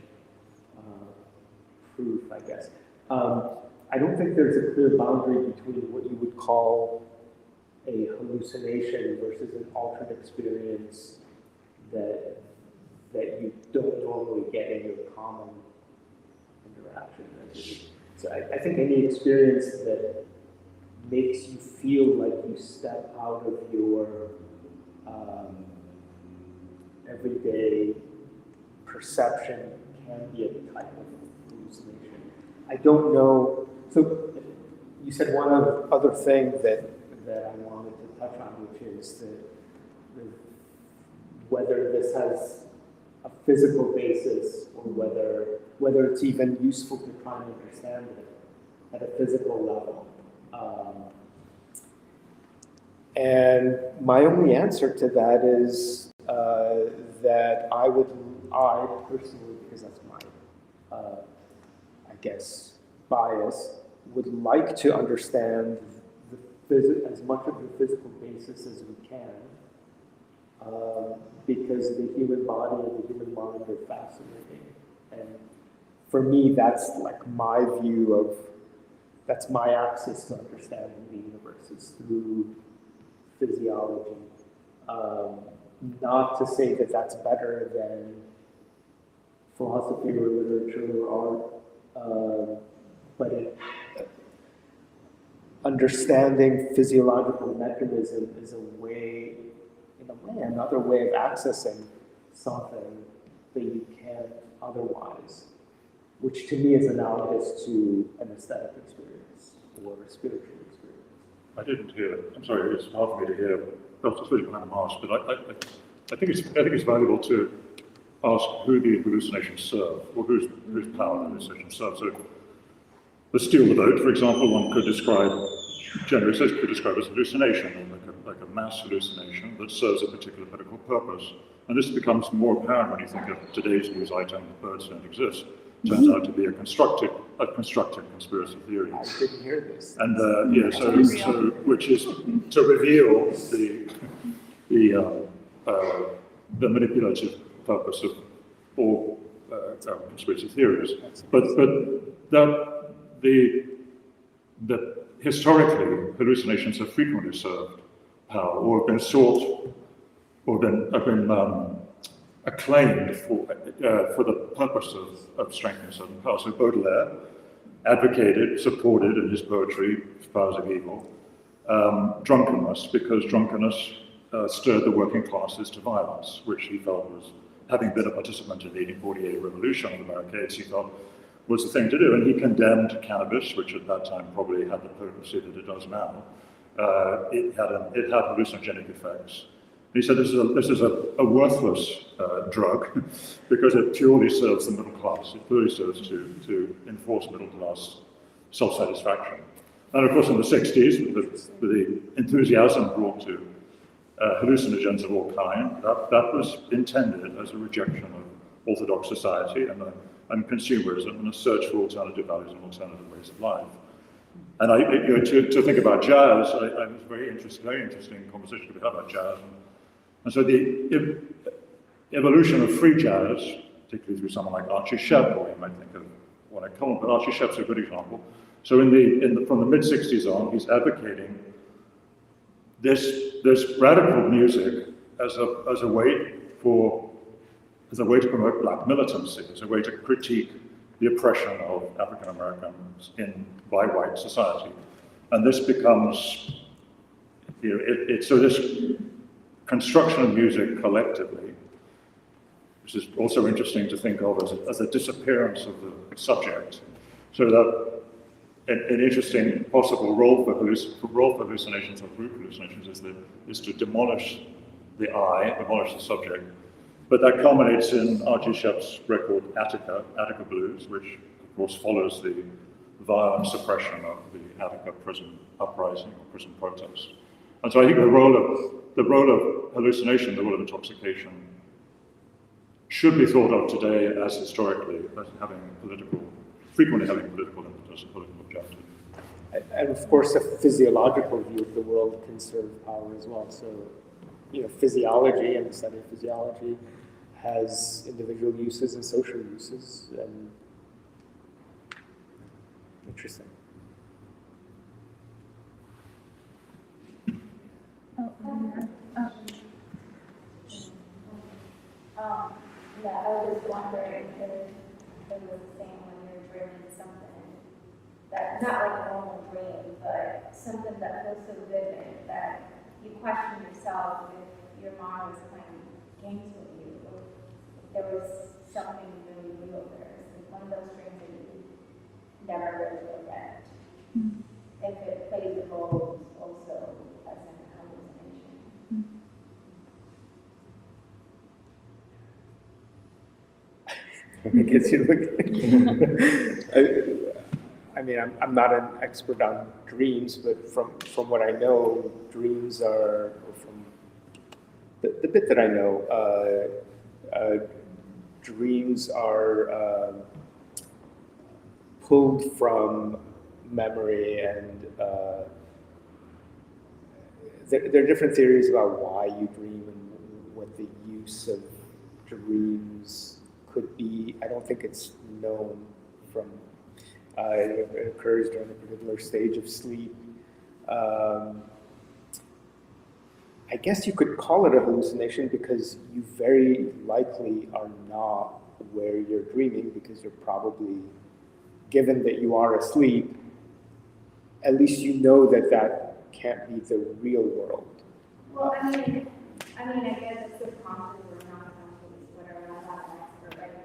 proof, I guess. I don't think there's a clear boundary between what you would call a hallucination versus an altered experience that you don't normally get in your common interaction. So I think any experience that makes you feel like you step out of your everyday perception can be a type of hallucination. I don't know. So you said one other thing that I wanted to touch on, which is whether this has a physical basis or whether it's even useful to try and understand it at a physical level. And my only answer to that is that I personally, because that's my, I guess, bias, would like to understand as much of the physical basis as we can, because the human body and the human mind are fascinating. And for me, that's like my view of, that's my access to understanding the universe is through physiology. Not to say that that's better than philosophy or literature or art, but understanding physiological mechanism is another way of accessing something that you can't otherwise, which to me is analogous to an aesthetic experience or a spiritual experience. I didn't hear. I'm sorry, it's hard for me to hear. I was just really behind the mask, but I think it's valuable to ask who the hallucinations serve, or whose power the hallucinations serve. So, the steal the vote, for example, one could describe, generally says, could describe as hallucination, like a mass hallucination that serves a particular political purpose. And this becomes more apparent when you think of today's news item, the birds don't exist. Turns out to be a constructive conspirity theory. I didn't hear this. And so which is to reveal the manipulative purpose of all conspiracy theories. But historically, hallucinations have frequently served power, or have been sought, or have been acclaimed for the purpose of strengthening certain power. So Baudelaire advocated, supported in his poetry, Powers of Evil, drunkenness, because drunkenness stirred the working classes to violence, which he felt was, having been a participant in the 1848 revolution on the barricades, he felt was the thing to do. And he condemned cannabis, which at that time probably had the potency that it does now. It had hallucinogenic effects. He said this is a worthless drug because it purely serves the middle class. It purely serves to enforce middle class self-satisfaction. And of course, in the 60s, the enthusiasm brought to hallucinogens of all kind, that was intended as a rejection of orthodox society and consumerism and a search for alternative values and alternative ways of life. And to think about jazz, I was very interesting conversation we had about jazz. And so the evolution of free jazz, particularly through someone like Archie Shepp, or you might think of what I call him, but Archie Shepp's a good example. So from the mid-60s on, he's advocating this radical music as a way to promote black militancy, as a way to critique the oppression of African Americans by white society. And this becomes, so this construction of music collectively, which is also interesting to think of as a disappearance of the subject, so that an interesting possible role for hallucinations or group hallucinations is to demolish the I, demolish the subject. But that culminates in R.G. Shep's record Attica Blues, which of course follows the violent suppression of the Attica prison uprising or prison protest. And so I think the role of hallucination, the role of intoxication, should be thought of today as historically as frequently having political impetus and political objective. And of course, a physiological view of the world can serve power as well. So, physiology and the study of physiology has individual uses and social uses. And interesting. Yeah, I was just wondering if it was the same when you're dreaming something that, not like a normal dream, but something that feels so vivid that you question yourself if your mom was playing games with you, or if there was something really real there. It's one of those dreams that you never really forget. If it plays a role also as an hallucination. It gets you looking. I mean, I'm not an expert on dreams, but from what I know, dreams are, from the bit that I know, dreams are pulled from memory, and there are different theories about why you dream and what the use of dreams could be. I don't think it's known from, it occurs during a particular stage of sleep. I guess you could call it a hallucination because you very likely are not where you're dreaming, because you're probably, given that you are asleep, at least you know that that can't be the real world. Well, I mean, I guess it's subconscious or not conscious, whatever, I'm not an expert, right?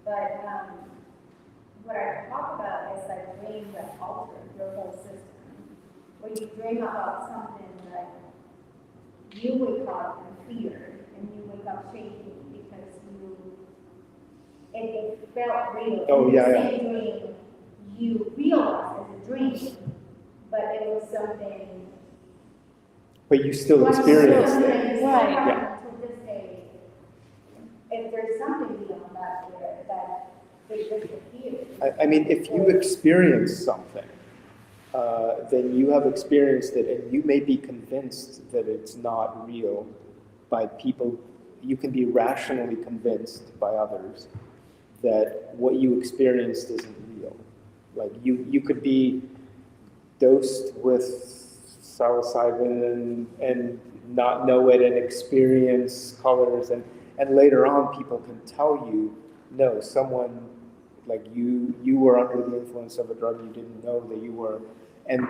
But what I talk about is like dreams that alter your whole system. Where you dream about something that you wake up in fear, and you wake up shaking because it felt real. Oh, and yeah, the yeah. same dream you realized as a dream, but it was something. But you still experience it. Right. Yeah. To this day, if there's something beyond that there, that it disappears. I mean, if you experience something, then you have experienced it, and you may be convinced that it's not real by people. You can be rationally convinced by others that what you experienced isn't real. Like you could be dosed with psilocybin and not know it and experience colors, and later on people can tell you, no, someone like you were under the influence of a drug, you didn't know that you were, and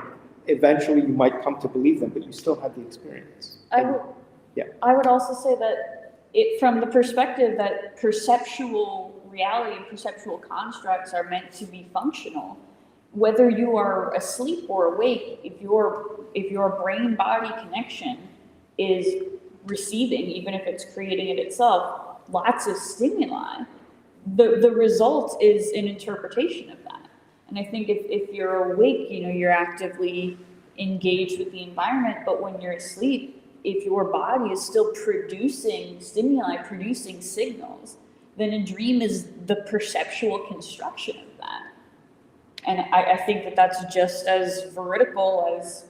eventually you might come to believe them, but you still had the experience. I would also say that from the perspective that perceptual reality and perceptual constructs are meant to be functional, whether you are asleep or awake, if your brain-body connection is receiving, even if it's creating it itself, lots of stimuli, the result is an interpretation of that. And I think if you're awake, you're actively engaged with the environment, but when you're asleep, if your body is still producing stimuli, producing signals, then a dream is the perceptual construction of that. And I think that that's just as veridical as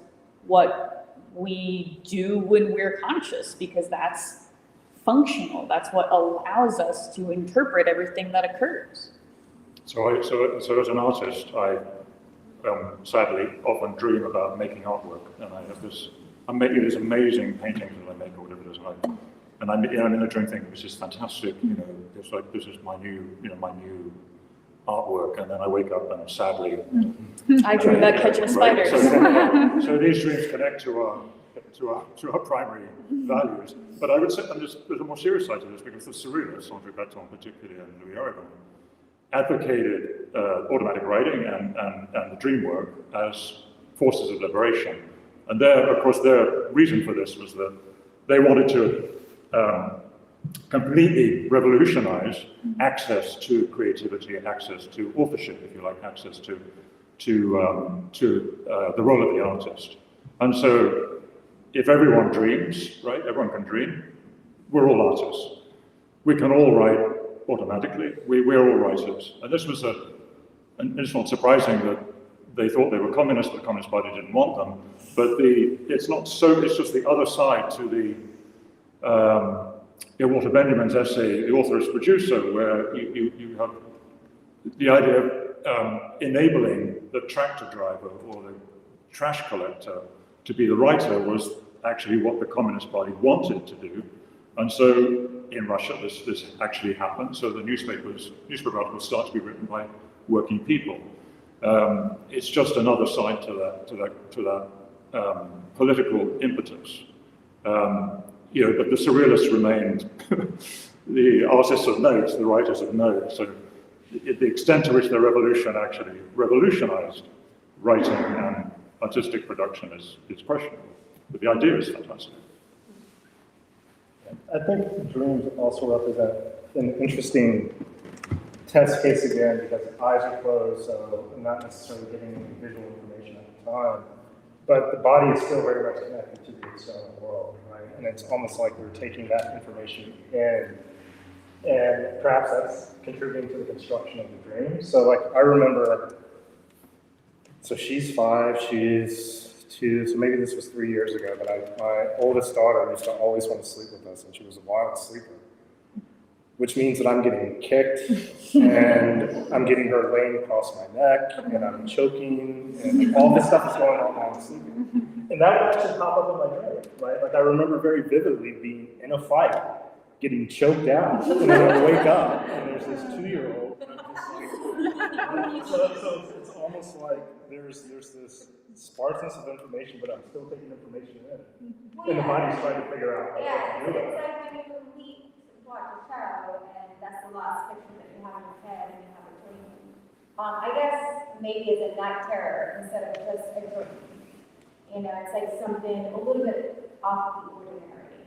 what we do when we're conscious, because that's functional. That's what allows us to interpret everything that occurs. So as an artist, I sadly often dream about making artwork, and I have I'm making these amazing paintings that I make or whatever it is, and I'm in a dream thinking, this is fantastic, it's like this is my new artwork, and then I wake up and sadly I dream about catching spiders. So these dreams connect to our primary values. But I would say, and there's a more serious side to this, because the surrealists, André Breton particularly, and Louis Aragon, advocated automatic writing and the dream work as forces of liberation. And of course, their reason for this was that they wanted to completely revolutionize access to creativity, access to authorship, if you like, access to the role of the artist. And so, if everyone dreams, right, everyone can dream, we're all artists. We can all write automatically, we're all writers. And this was and it's not surprising that they thought they were communists, the Communist Party didn't want them, but it's not so, it's just the other side to the Walter Benjamin's essay, The Author as Producer, where you have the idea of enabling the tractor driver or the trash collector to be the writer was actually what the Communist Party wanted to do. And so in Russia, this actually happened. So the newspaper articles start to be written by working people. It's just another side to that political impetus. But the surrealists remained the artists of note, the writers of note. So the extent to which their revolution actually revolutionized writing and artistic production is questionable. But the idea is fantastic. I think dreams also represent an interesting test case again, because eyes are closed, so I'm not necessarily getting any visual information at the time, but the body is still very much connected to the external world, right? And it's almost like we're taking that information in, and perhaps that's contributing to the construction of the dream. So like, I remember, so she's 5, she's 2, so maybe this was 3 years ago, but my oldest daughter used to always want to sleep with us, and she was a wild sleeper, which means that I'm getting kicked, and I'm getting her laying across my neck, and I'm choking, and all this stuff is going on while I'm sleeping. And that would actually pop up in my dream, right? Like I remember very vividly being in a fight, getting choked out, and then I wake up, and there's this 2-year-old, and I'm just like, so it's almost like there's this sparseness of information, but I'm still taking information in. And the body's trying to figure out how to do it. It's like when you watch a show, and that's the last picture that you have in your head, and you have a dream. I guess maybe it's a night terror instead of just a dream. It's like something a little bit off the ordinary.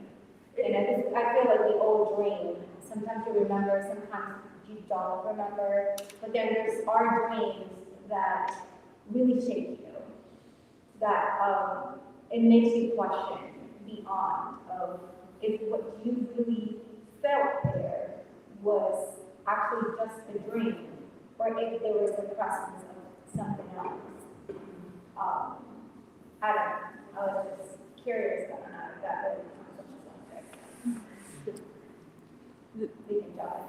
I feel like the old dream, sometimes you remember, sometimes you don't remember, but then there's our dreams that really shape you, that it makes you question beyond of if what you really felt there was actually just a dream, or if there was the presence of something else. I don't know. I was just curious about that. We can dive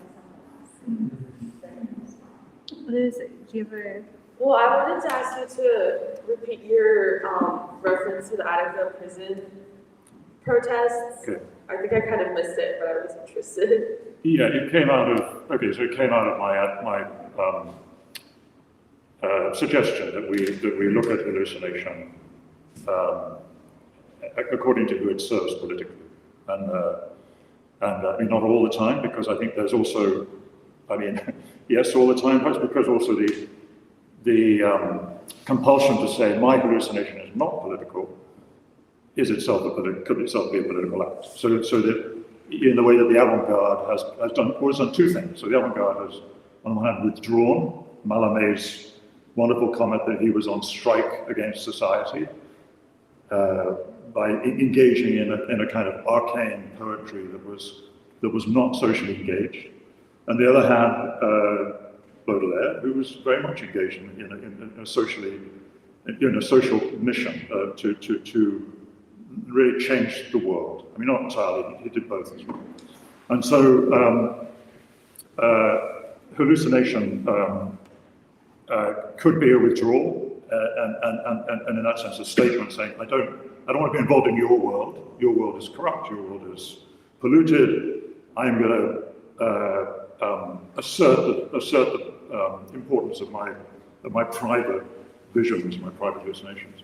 into something else. Liz, do you have a... Well, I wanted to ask you to repeat your reference to the Attica prison protests. Okay. I think I kind of missed it, but I was interested. Yeah, it came out of my suggestion that we look at hallucination according to who it serves politically, and I mean not all the time, because I think there's also, yes, all the time, but because also the compulsion to say my hallucination is not political could itself be a political act. So that in the way that the avant-garde has done two things. So the avant-garde has, on the one hand, withdrawn Mallarmé's wonderful comment that he was on strike against society by engaging in a kind of arcane poetry that was not socially engaged. On the other hand, Baudelaire, who was very much engaged in a social mission to really change the world. I mean, not entirely, he did both as well. And so hallucination could be a withdrawal, and in that sense, a statement saying, I don't want to be involved in your world. Your world is corrupt. Your world is polluted. I'm going to assert the importance of my private visions, my private hallucinations.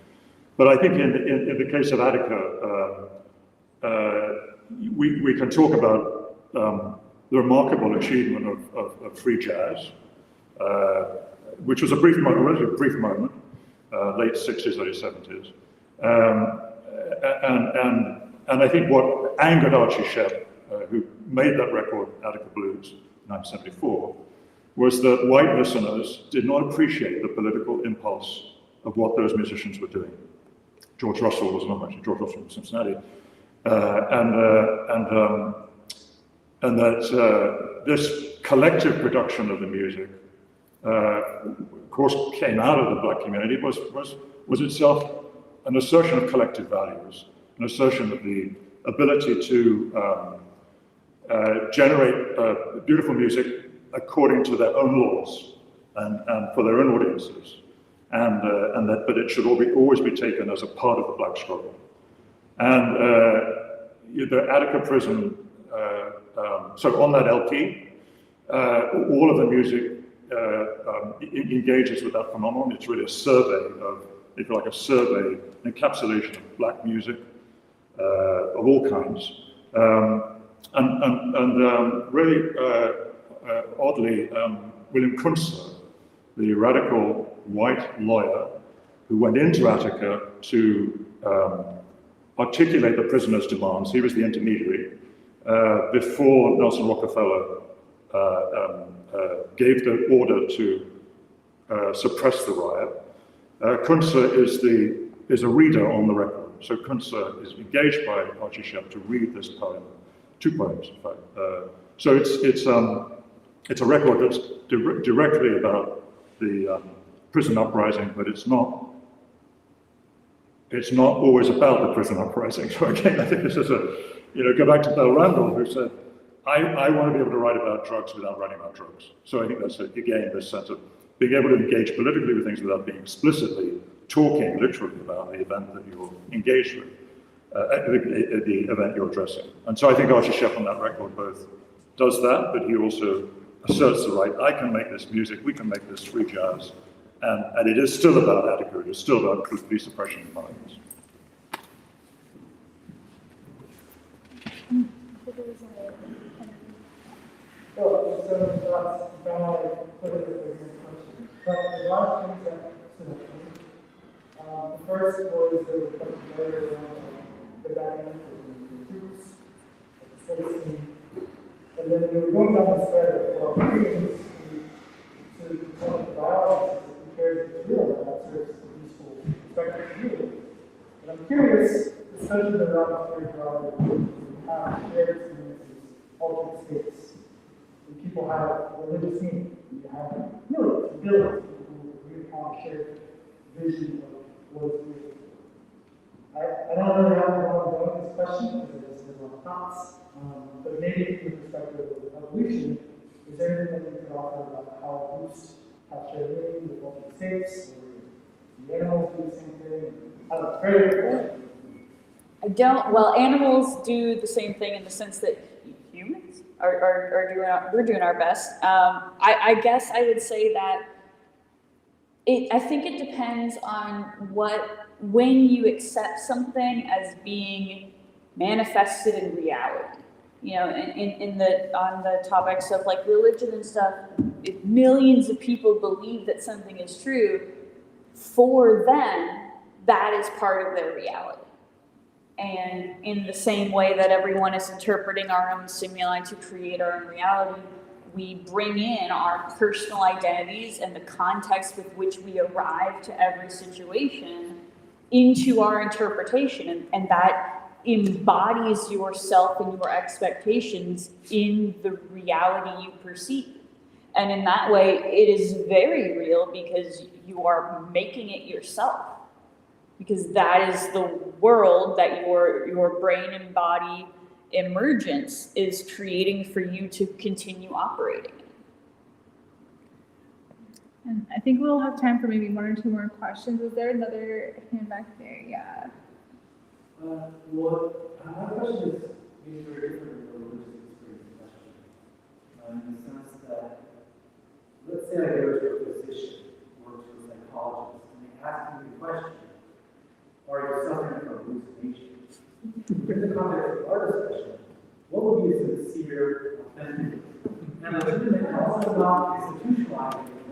But I think in the case of Attica, we can talk about the remarkable achievement of free jazz, which was a relatively brief moment, late 60s, early 70s. And I think what angered Archie Shepp, who made that record, Attica Blues, 1974, was that white listeners did not appreciate the political impulse of what those musicians were doing. George Russell was not actually George Russell from Cincinnati, and that this collective production of the music, of course, came out of the black community, was itself an assertion of collective values, an assertion of the ability to generate beautiful music according to their own laws and for their own audiences, but it should always be taken as a part of the black struggle. And the Attica prison, so on that LP, all of the music engages with that phenomenon. It's really a survey of, if you like, a survey, an encapsulation of black music of all kinds. Really, oddly, William Kunstler, the radical white lawyer who went into Attica to articulate the prisoners' demands, he was the intermediary, before Nelson Rockefeller gave the order to suppress the riot. Kunstler is a reader on the record. So Kunstler is engaged by Archie Shepp to read this poem, 2 poems, in fact. So it's a record that's directly about the prison uprising, but it's not always about the prison uprising. So again, I think this is go back to Bell Randall, who said, I want to be able to write about drugs without writing about drugs. So I think that's, again, this sense of being able to engage politically with things without being explicitly talking literally about the event that you're engaged with, the event you're addressing. And so I think Archie Shepp on that record both does that, but he also asserts the right, I can make this music, we can make this free jazz, and it is still about Attica, it is still about police suppression and violence. Well, so that's valid politically question. But the last thing that the first was the question earlier around the dynamic of the groups, the citizen, and then we were going down this thread of opinions to talk about biology, compared to real that serves as a useful perspective to you. And I'm curious, especially around the third you have shared experiences, alternate states. People have religious meaning. You have millions, billions of people who really have a shared vision of what is real. I don't really have a lot of going this question because there's a lot of thoughts, but maybe from the perspective of evolution, is there anything that you could offer about how groups have shared meaning with alternate states, or the animals do the same thing? I don't know, very good. I don't, well, animals do the same thing in the sense that humans we're doing our best. I guess I would say that I think it depends on when you accept something as being manifested in reality. You know, on the topics of like religion and stuff, if millions of people believe that something is true, for them, that is part of their reality. And in the same way that everyone is interpreting our own stimuli to create our own reality, we bring in our personal identities and the context with which we arrive to every situation into our interpretation. And that embodies yourself and your expectations in the reality you perceive. And in that way, it is very real because you are making it yourself. Because that is the world that your brain and body emergence is creating for you to continue operating in. And I think we'll have time for maybe 1 or 2 more questions. Is there another hand back there? Yeah. Well, my question is maybe very different from the religious experience question. In the sense that, let's say I go to a physician or to a psychologist and they ask me the question, are you suffering from hallucination? In the context of our discussion, what would be a sincere, authentic, and legitimate, and also not institutionalizing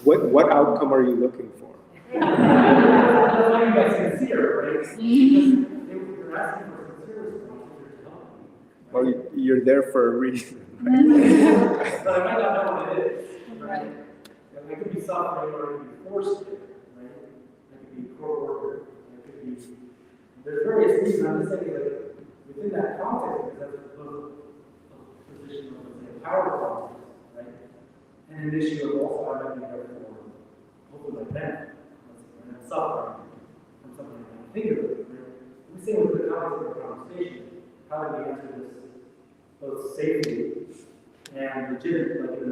What outcome are you looking for? That's why you got sincere, right? Because you're asking for sincere response, you're telling me. Well, you're there for a reason. But I might not know what it is, right? And I could be suffering or I could be forced to, right? I could be co-worker, I could be, there's various reasons. I'm just saying that within that context, because that's both a position of, let's say, a power context, right? And an issue of also I might be there for, hopefully like that, and I'm suffering from something I can't think of, right? We say within the context of the conversation, how do we answer this both safely and legitimate, like in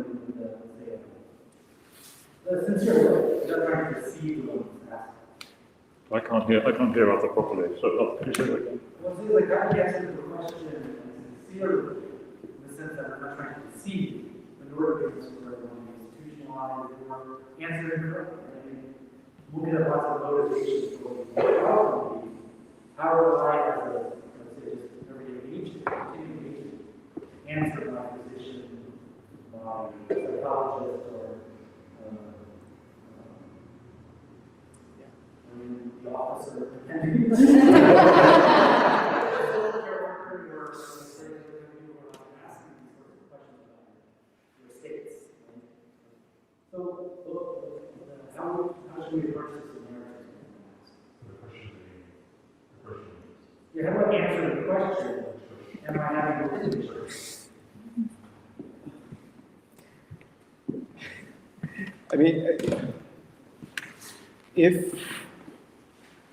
the sincere way, without trying to deceive the one who's asking. I can't hear Arthur properly, so can you say that again? Well, see, like, how do you answer the question sincerely, in the sense that I'm not trying to deceive, in order to be institutionalized or answer incorrectly. I mean, we'll get lots of motivations for what the outcome will be. How do I, as a, let's say, just everyday agent, continuing agent, answer my position, psychologist, or the officer, depending. So, how should we approach this scenario? Yeah, how do I answer the question? Am I having a decision? I mean,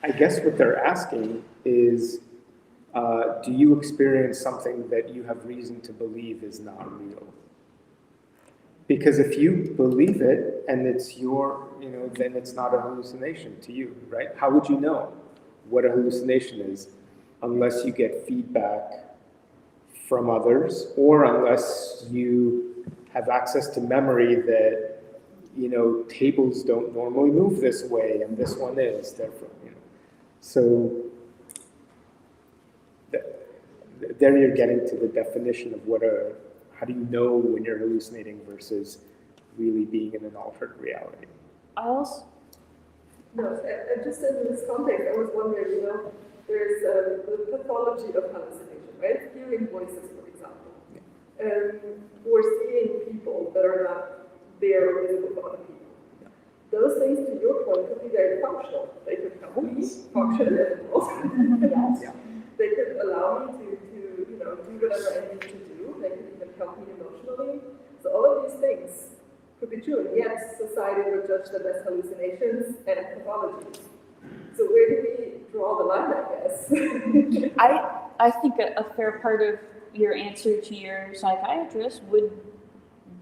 I guess what they're asking is, do you experience something that you have reason to believe is not real? Because if you believe it and it's your, then it's not a hallucination to you, right? How would you know what a hallucination is unless you get feedback from others, or unless you have access to memory that, tables don't normally move this way and this one is, therefore, So there you're getting to the definition of how do you know when you're hallucinating versus really being in an altered reality? No, I just said in this context, I was wondering, there's the pathology of hallucination, right? Hearing voices, for example. Or seeing people that are not there or visible to other people. Those things, to your point, could be very functional. They could help me function in the world. They could allow me to do whatever I need to do. They could even help me emotionally. So all of these things could be true, and yet society would judge them as hallucinations and pathologies. So where do we draw the line, I guess? I think a fair part of your answer to your psychiatrist would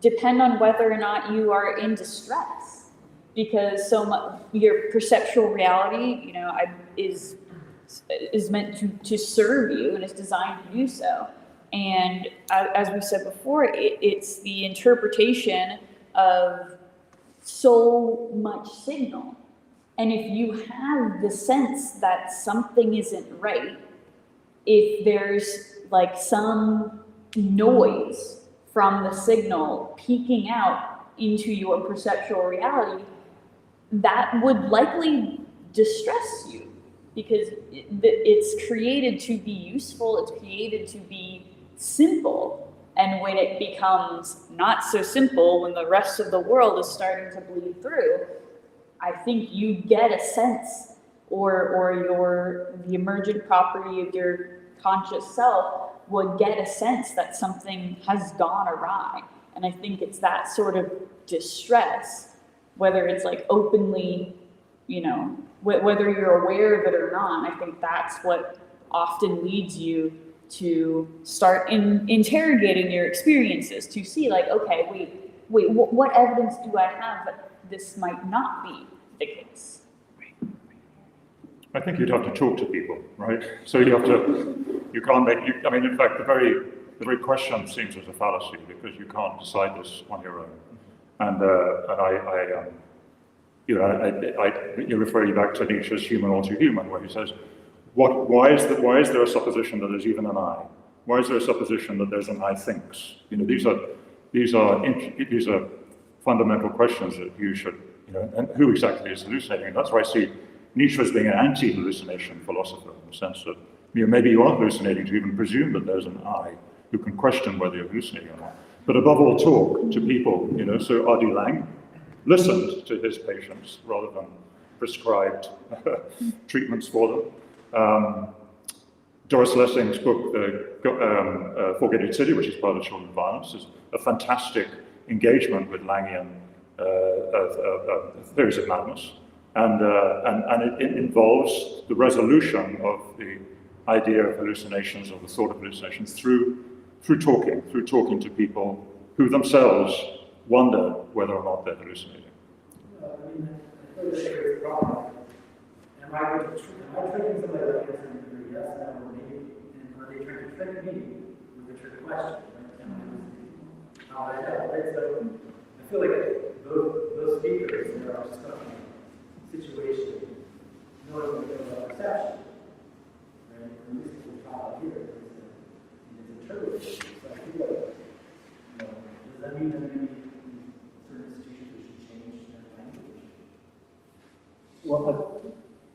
depend on whether or not you are in distress, because so much your perceptual reality, is meant to serve you and is designed to do so. And as we said before, it's the interpretation of so much signal. And if you have the sense that something isn't right, if there's like some noise from the signal peeking out into your perceptual reality, that would likely distress you, because it's created to be useful, it's created to be simple. And when it becomes not so simple, when the rest of the world is starting to bleed through, I think you get a sense, or the emergent property of your conscious self would get a sense that something has gone awry. And I think it's that sort of distress, whether it's like openly, whether you're aware of it or not, I think that's what often leads you to start interrogating your experiences, to see like, okay, wait, what evidence do I have that this might not be the case? I think you'd have to talk to people, right? So you can't in fact, the very question seems as a fallacy, because you can't decide this on your own. And you're referring back to Nietzsche's Human All Too Human, where he says, why is there a supposition that there's even an I? Why is there a supposition that there's an I thinks? These are these are fundamental questions that you should, and who exactly is hallucinating? And that's why I see Nietzsche as being an anti-hallucination philosopher, in the sense that maybe you are hallucinating to even presume that there's an I who can question whether you're hallucinating or not. But above all, talk to people, so R.D. Laing listened to his patients rather than prescribed treatments for them. Doris Lessing's book, Forgetting City, which is part of Children of Violence, is a fantastic engagement with Langian theories of madness. And it involves the resolution of the idea of hallucinations or the thought of hallucinations through talking to people who themselves wonder whether or not they're hallucinating. I feel that there is a problem. Am I tricking somebody that answering yes, no, or maybe? And are they trying to trick me with a trick question? Right? How I know, right? So I feel like those speakers that are stuck in a situation, knowing that there's a perception, right? At least in the trial here, it's interpreted. So I feel like, does that mean that maybe certain institutions should change their language? Well,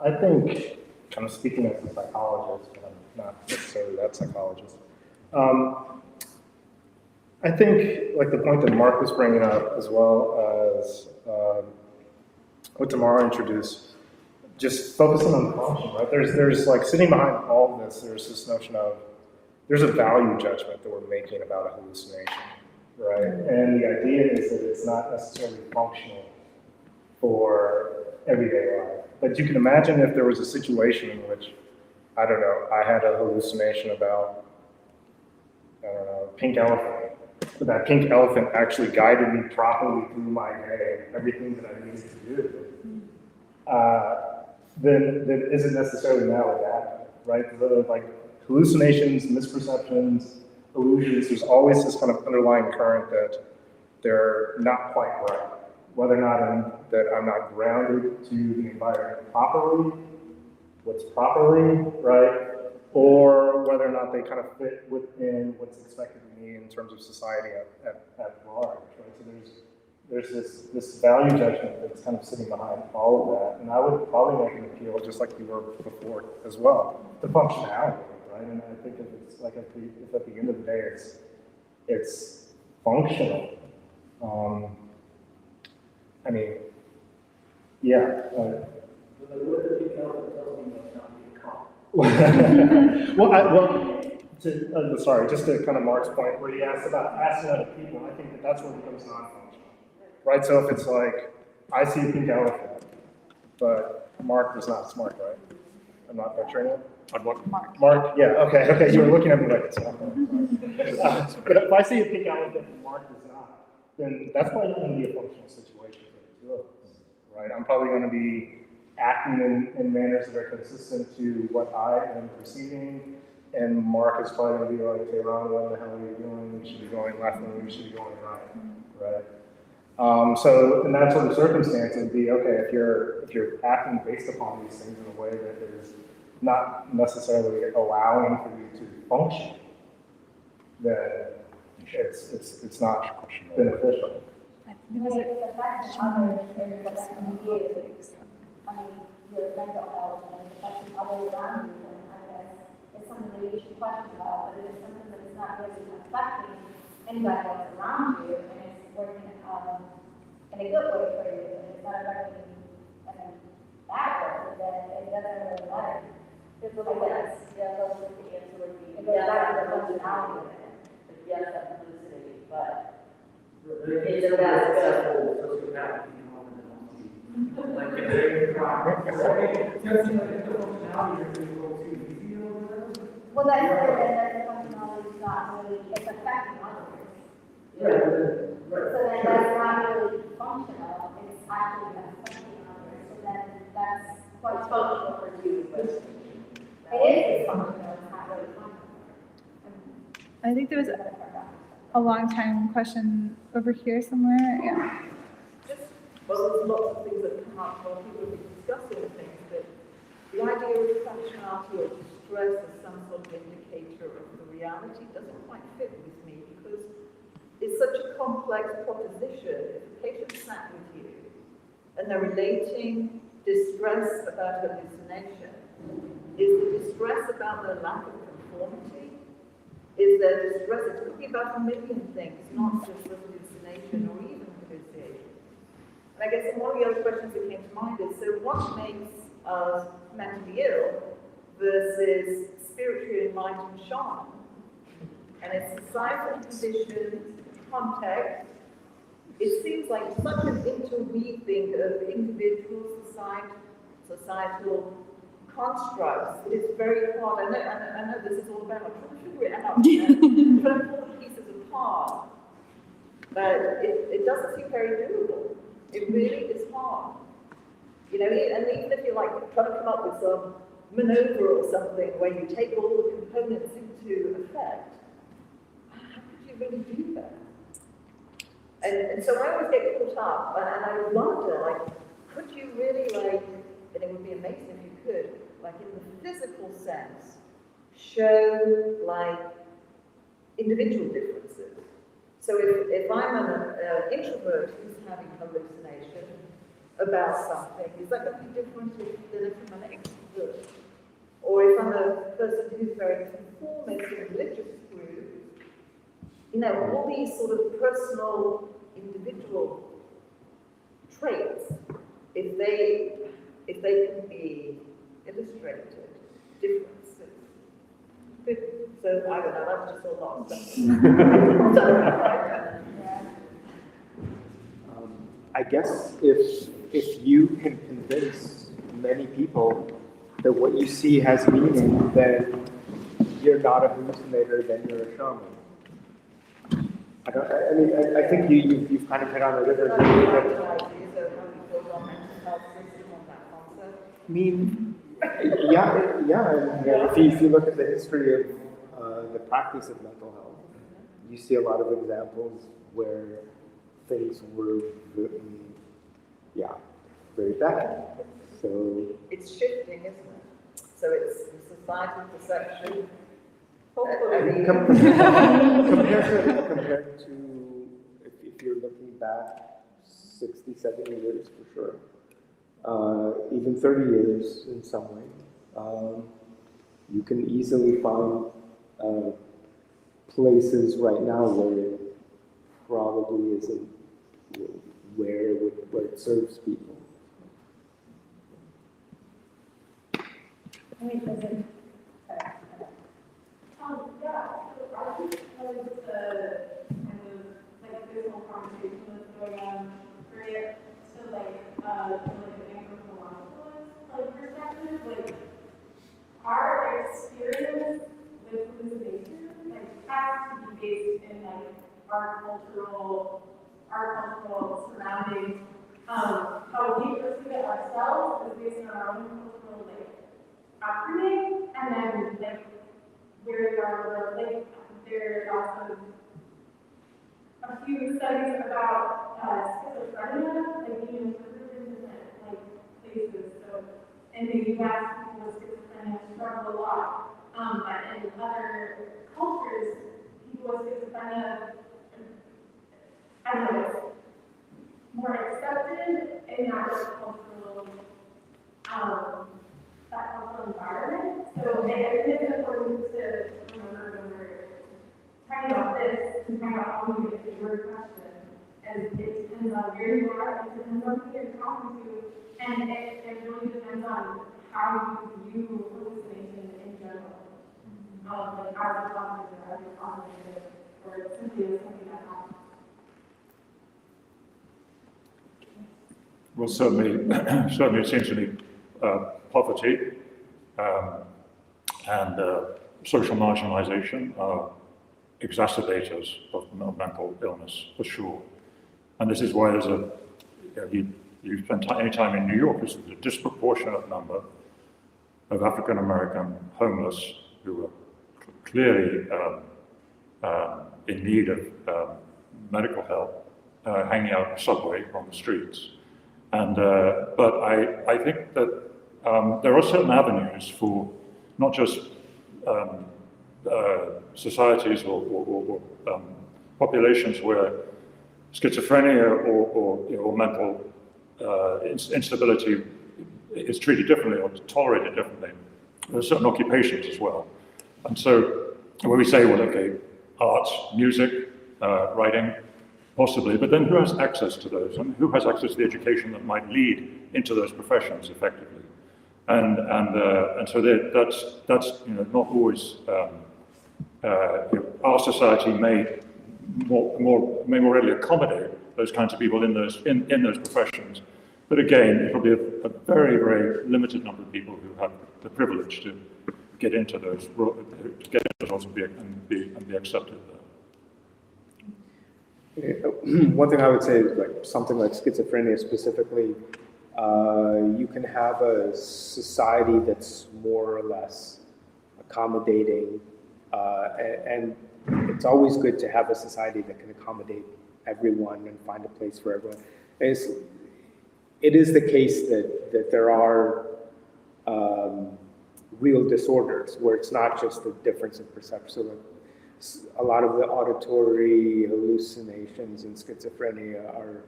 I think, kind of speaking as a psychologist, but I'm not necessarily that psychologist, I think, like the point that Mark was bringing up, as well as what Tamara introduced, just focusing on function, right? There's like sitting behind all of this, there's this notion of, there's a value judgment that we're making about a hallucination, right? And the idea is that it's not necessarily functional for everyday life. But you can imagine if there was a situation in which, I don't know, I had a hallucination about, pink elephant. But that pink elephant actually guided me properly through my day, everything that I needed to do. Then isn't necessarily maladaptive, right? Like hallucinations, misperceptions, illusions, there's always this kind of underlying current that they're not quite right. Whether or not I'm not grounded to the environment properly, what's properly, right? Or whether or not they kind of fit within what's expected of me in terms of society at large, right? So there's this value judgment that's kind of sitting behind all of that. And I would probably make an appeal, just like you were before as well, to functionality, right? And I think if it's like if at the end of the day it's functional, I mean, yeah. Sorry, just to kind of Mark's point where he asked about asking other people, I think that's where it becomes non-functional, right? So if it's like, I see a pink elephant, but Mark is not smart, right? I'm not butchering it? Mark, yeah, okay, you were looking at me like it's not. But if I see a pink elephant and Mark is not, then that's probably not going to be a functional situation for the two of us, right? I'm probably going to be acting in manners that are consistent to what I am perceiving, and Mark is probably going to be like, hey Ron, what the hell are you doing? You should be going left and you should be going right? So in that sort of circumstance, it'd be okay if you're acting based upon these things in a way that is not necessarily allowing for you to function, then it's not beneficial. The fact that others are mediated, your mental health and affecting others around you, and I guess it's something that you should question about, but it's something that is not really affecting anybody else around you, and it's working in a good way for you, and it's not affecting in a bad way, then it doesn't really matter. It's like that. Yeah, the answer would be yes, that's the functionality of it. Yes, that's hallucinating, but it's a bad sociopathic. Like if they're well, that's the functionality is not really, it's affecting others. Right. So then that's not really functional, it's actually affecting others. So then that's what's functional for you. But it is functional, it's not really functional. I think there was a long time question over here somewhere. Yeah. Well, there's lots of things that come up while people have been discussing things, but the idea of functionality or distress as some sort of indicator of the reality doesn't quite fit with me because it's such a complex proposition. If a patient sat with you and they're relating distress about hallucination, is the distress about their lack of conformity? Is their distress, it could be about a million things, not just the hallucination or even hallucination. And I guess one of the other questions that came to mind is, so what makes us mentally ill versus spiritually enlightened shaman? And it's societal position, context. It seems like such an interweaving of individual societal constructs. It's very hard. I know this is all about trying to figure it out, trying to pull the pieces apart. But it doesn't seem very doable. It really is hard. You know, and even if you're like trying to come up with some maneuver or something where you take all the components into effect, how could you really do that? And so I always get caught up, and I wonder, like, could you really, like, and it would be amazing if you could, like, in the physical sense, show, like, individual differences. So if I'm an introvert who's having hallucination about something, is that going to be different than if I'm an extrovert? Or if I'm a person who's very conformist in a religious group, you know, all these sort of personal, individual traits, if they can be illustrated, differences. So I don't know, that's just a lot of stuff. I guess if you can convince many people that what you see has meaning, then you're not a hallucinator, then you're a shaman. I think you've kind of hit on a different I mean, yeah. If you look at the history of the practice of mental health, you see a lot of examples where things were, very bad. So it's shifting, isn't it? So it's societal perception. Compared to if you're looking back 60, 70 years for sure, even 30 years in some way, you can easily find places right now where it probably isn't where it serves people. I think because the kind of like this whole conversation that's going on, right? So like an anthropological perspective, like our experience with hallucination has to be based in like our cultural surroundings. How we perceive it ourselves is based on our own cultural upbringing, and then where we are, there are also a few studies about schizophrenia, being interpreted in different places. So in the US, people with schizophrenia struggle a lot, but in other cultures, people with schizophrenia, I don't know, it's more accepted in that cultural environment. So it is important to remember when we're talking about this, and talking about how we get your question, and it depends on where you are, it depends on who you're talking to, and it really depends on how you view hallucination in general. Like as a cognitive, as a cognitive, or simply as something that happens. Well, certainly it seems to me poverty and social marginalization are exacerbators of mental illness, for sure. And this is why there's you spend any time in New York, there's a disproportionate number of African American homeless who are clearly in need of medical help, hanging out in the subway on the streets. And but I think that there are certain avenues for not just societies or populations where schizophrenia or mental instability is treated differently or tolerated differently. There are certain occupations as well. And so when we say, well, okay, arts, music, writing, possibly, but then who has access to those, and who has access to the education that might lead into those professions effectively? And so that's not always. Our society may more readily accommodate those kinds of people in those professions, but again, it'll be a very, very limited number of people who have the privilege to get into those roles and be accepted there. One thing I would say is like something like schizophrenia specifically, you can have a society that's more or less accommodating, and it's always good to have a society that can accommodate everyone and find a place for everyone. It is the case that there are real disorders where it's not just a difference in perception. So like, a lot of the auditory hallucinations in schizophrenia are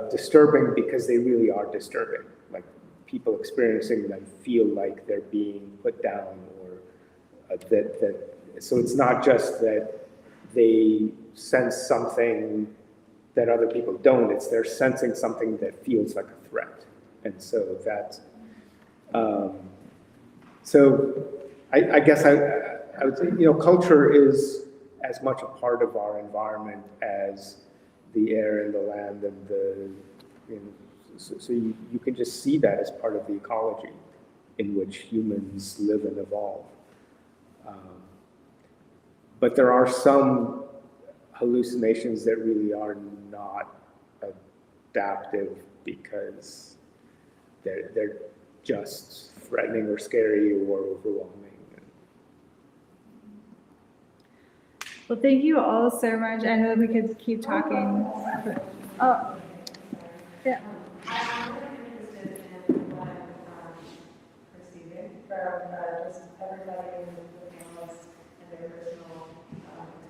disturbing because they really are disturbing. Like people experiencing them feel like they're being put down, or so it's not just that they sense something that other people don't, it's they're sensing something that feels like a threat. And so that's, I guess I would say, culture is as much a part of our environment as the air and the land and so you can just see that as part of the ecology in which humans live and evolve. But there are some hallucinations that really are not adaptive because they're just threatening or scary or overwhelming. Well, thank you all so much. I know we could keep talking. Oh, yeah. I'm interested in what I'm perceiving from just everybody in the panelists and their personal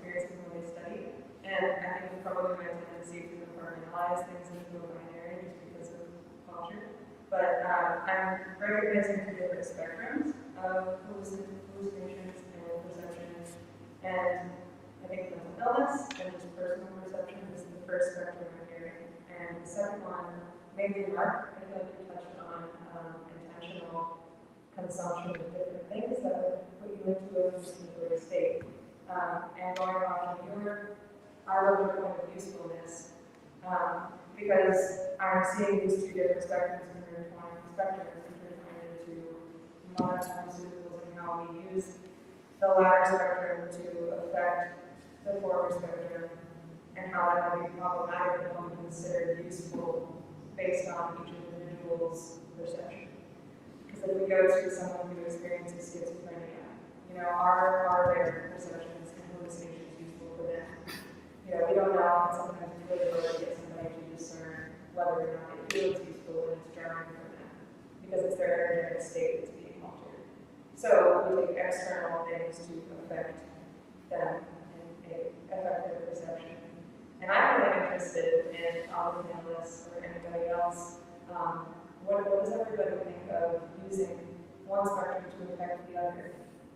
experiences when they study. And I think probably my tendency to compartmentalize things into a binary just because of culture. But I'm recognizing two different spectrums of hallucinations and perceptions. And I think mental illness and just personal perception is the first spectrum I'm hearing. And the second one, maybe Mark, I feel like you touched on intentional consumption of different things that would put you into a hallucinatory state. And going off of our point of usefulness, because I'm seeing these two different spectrums intertwined into modern pharmaceuticals and how we use the latter spectrum to affect the former spectrum, and how that might be problematic and how we consider useful based on each individual's perception. Because if we go to someone who experiences schizophrenia, are their perceptions and hallucinations useful for them? We don't know, and sometimes it's really hard to get somebody to discern whether or not they feel it's useful and it's jarring for them, because it's their energetic state that's being altered. So we take external things to affect them and affect their perception. And I'm really interested in all the panelists or anybody else. What does everybody think of using one spectrum to affect the other?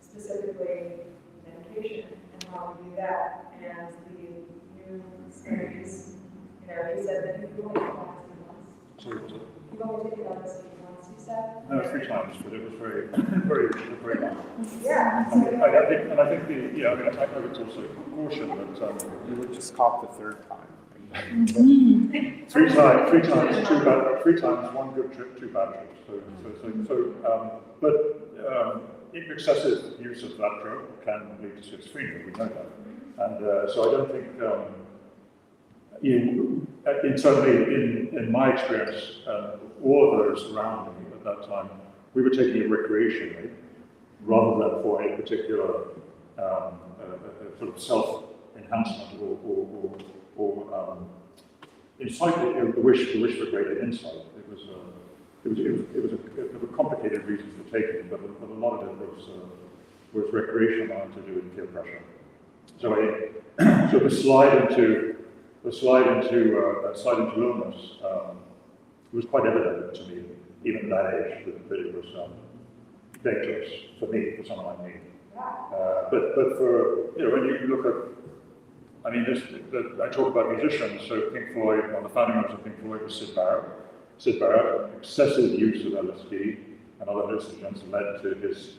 Specifically, medication and how we do that, and the new studies. You said that you've only taken once. You've only taken LSD once, you said? No, 3 times, but it was very, very, very long. Yeah. I think I would also caution that you would just cop the third time. 3 times, 1 good trip, 2 bad trips. But excessive use of that drug can lead to schizophrenia. We know that, and so I don't think. Certainly in my experience, all of those around me at that time, we were taking it recreationally rather than for a particular sort of self-enhancement or insight, the wish for greater insight. It was a complicated reason for taking it, but a lot of it was recreational and to do with peer pressure. So the slide into the slide into illness, it was quite evident to me, even at that age, that it was dangerous for me, for someone like me. But for, when you look at, I mean, I talk about musicians, so Pink Floyd, one of the founding members of Pink Floyd was Sid Barrett. Sid Barrett, excessive use of LSD and other hallucinogens led to his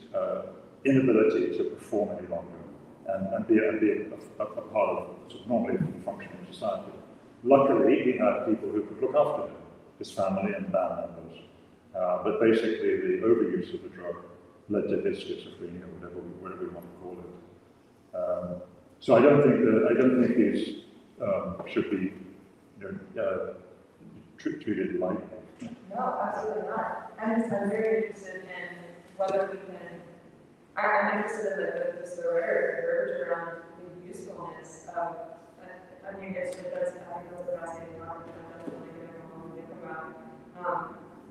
inability to perform any longer and be a part of sort of normally functioning society. Luckily, he had people who could look after him, his family and band members. But basically, the overuse of the drug led to his schizophrenia, whatever we want to call it. So I don't think these should be treated lightly. No, absolutely not. I'm very interested in whether we can. I'm interested in the verbiage around the usefulness of. I mean, I think that's a fascinating topic that I definitely want to think about.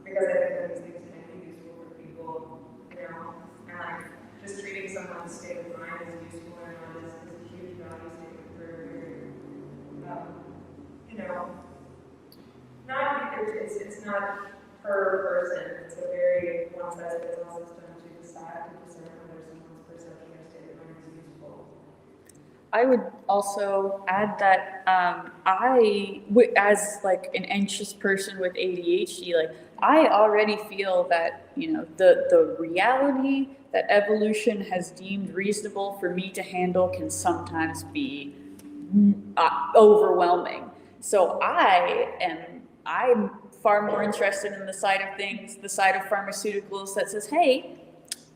Because I think that these things can be useful for people, and just treating someone's state of mind as useful or not is a huge value statement for, not because it's not per person, it's a very one-size-fits-all system to decide to discern whether someone's perception or state of mind is useful. I would also add that as like an anxious person with ADHD, like I already feel that, the reality that evolution has deemed reasonable for me to handle can sometimes be overwhelming. So I'm far more interested in the side of things, the side of pharmaceuticals that says, hey,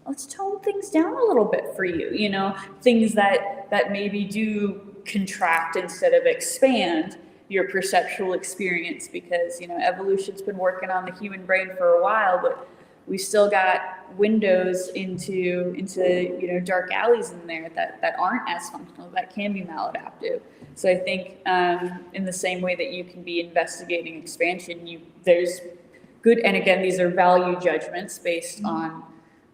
let's tone things down a little bit for you, things that maybe do contract instead of expand your perceptual experience, because, evolution's been working on the human brain for a while, but we still got windows into dark alleys in there that aren't as functional, that can be maladaptive. So I think in the same way that you can be investigating expansion, there's good, and again, these are value judgments based on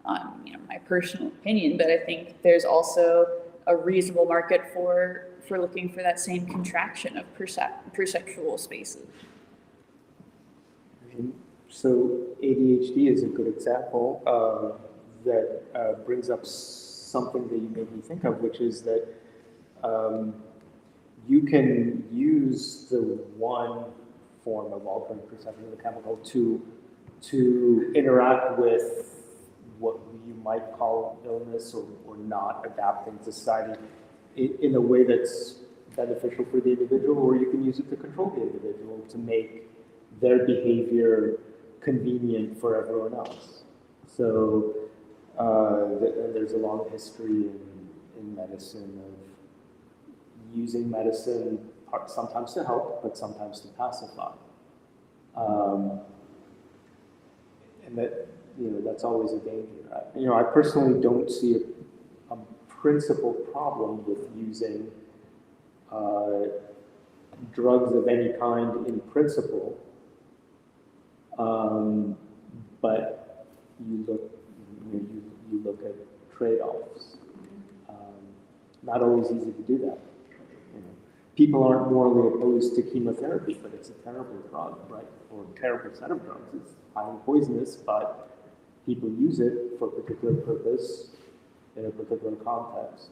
my personal opinion, but I think there's also a reasonable market for looking for that same contraction of perceptual spaces. So ADHD is a good example that brings up something that you made me think of, which is that you can use the one form of alternate perception of the chemical to interact with what you might call illness or not adapting to society in a way that's beneficial for the individual, or you can use it to control the individual to make their behavior convenient for everyone else. So there's a long history in medicine of using medicine sometimes to help, but sometimes to pacify. And that's always a danger. I personally don't see a principal problem with using drugs of any kind in principle, but you look at trade-offs. Not always easy to do that. People aren't morally opposed to chemotherapy, but it's a terrible drug, right? Or a terrible set of drugs. It's highly poisonous, but people use it for a particular purpose in a particular context.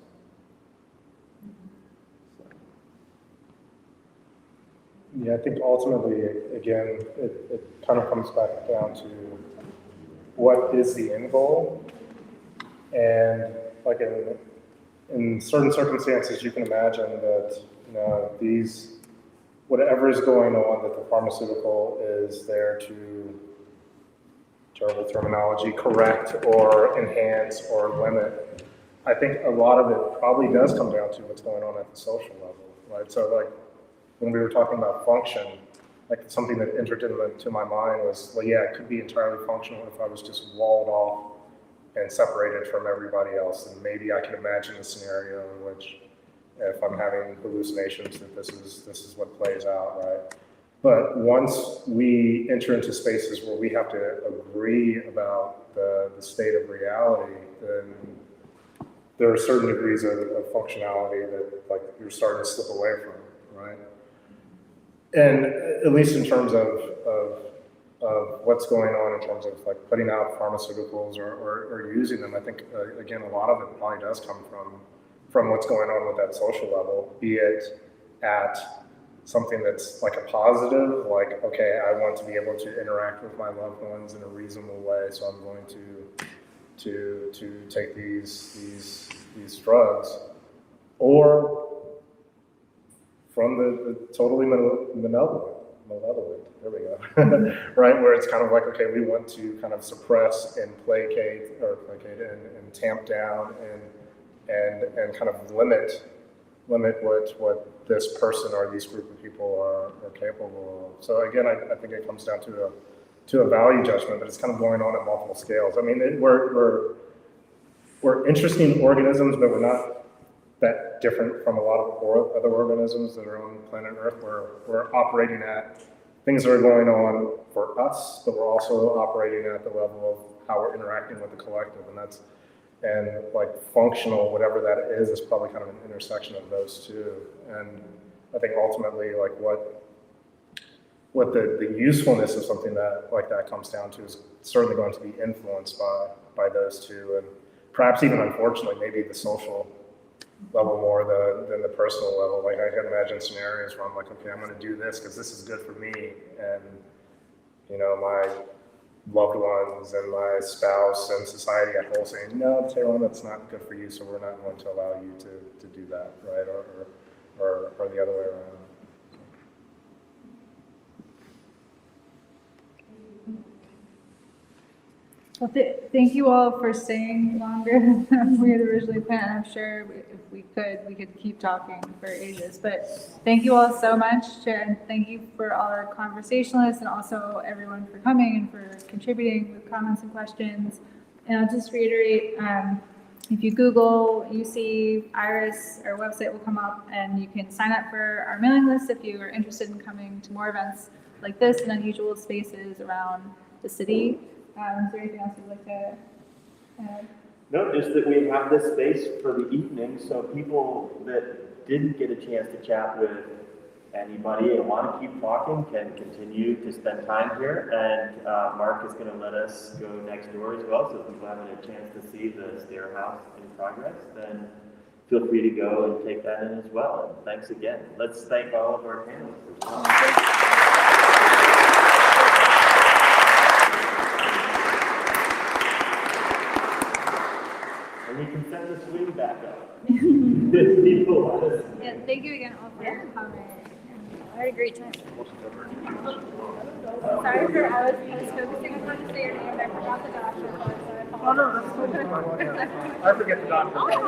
Yeah, I think ultimately, again, it kind of comes back down to what is the end goal. And like in certain circumstances, you can imagine that, whatever is going on, that the pharmaceutical is there to, terrible terminology, correct or enhance or limit. I think a lot of it probably does come down to what's going on at the social level, right? So like when we were talking about function, like something that entered into my mind was, well, yeah, it could be entirely functional if I was just walled off and separated from everybody else. And maybe I can imagine a scenario in which if I'm having hallucinations that this is what plays out, right? But once we enter into spaces where we have to agree about the state of reality, then there are certain degrees of functionality that like you're starting to slip away from, right? And at least in terms of what's going on in terms of like putting out pharmaceuticals or using them, I think, again, a lot of it probably does come from what's going on with that social level, be it at something that's like a positive, like, okay, I want to be able to interact with my loved ones in a reasonable way, so I'm going to take these drugs, or from the totally malevolent, there we go, right, where it's kind of like, okay, we want to kind of suppress and placate and tamp down and kind of limit what this person or these group of people are capable of. So again, I think it comes down to a value judgment, but it's kind of going on at multiple scales. I mean, we're interesting organisms, but we're not that different from a lot of other organisms that are on planet Earth. We're operating at things that are going on for us, but we're also operating at the level of how we're interacting with the collective, and like functional, whatever that is probably kind of an intersection of those two. And I think ultimately, like what the usefulness of something like that comes down to is certainly going to be influenced by those two, and perhaps even unfortunately, maybe the social level more than the personal level. Like I can imagine scenarios where I'm like, okay, I'm going to do this because this is good for me, and you know, my loved ones and my spouse and society at whole saying, no, Taylor, that's not good for you, so we're not going to allow you to do that, right? Or the other way around. Well, thank you all for staying longer than we had originally planned. I'm sure if we could keep talking for ages. But thank you all so much, and thank you for all our conversationalists and also everyone for coming and for contributing with comments and questions. And I'll just reiterate, if you Google UC IRiS, our website will come up, and you can sign up for our mailing list if you are interested in coming to more events like this in unusual spaces around the city. Is there anything else you'd like to add? No, just that we have this space for the evening, so people that didn't get a chance to chat with anybody and want to keep talking can continue to spend time here. And Mark is going to let us go next door as well, so if people haven't had a chance to see the stair house in progress, then feel free to go and take that in as well. And thanks again. Let's thank all of our panelists. And we can send the swing back up. People want us. Yeah, thank you again all for coming. I had a great time. Sorry for, I was focusing on how to say your name, and I forgot the doctor part, so I apologize. Oh, no, that's cool. I forget the doctor. Oh, right.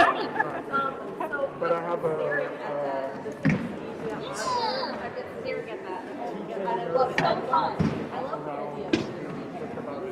But I have I did get that. I love it.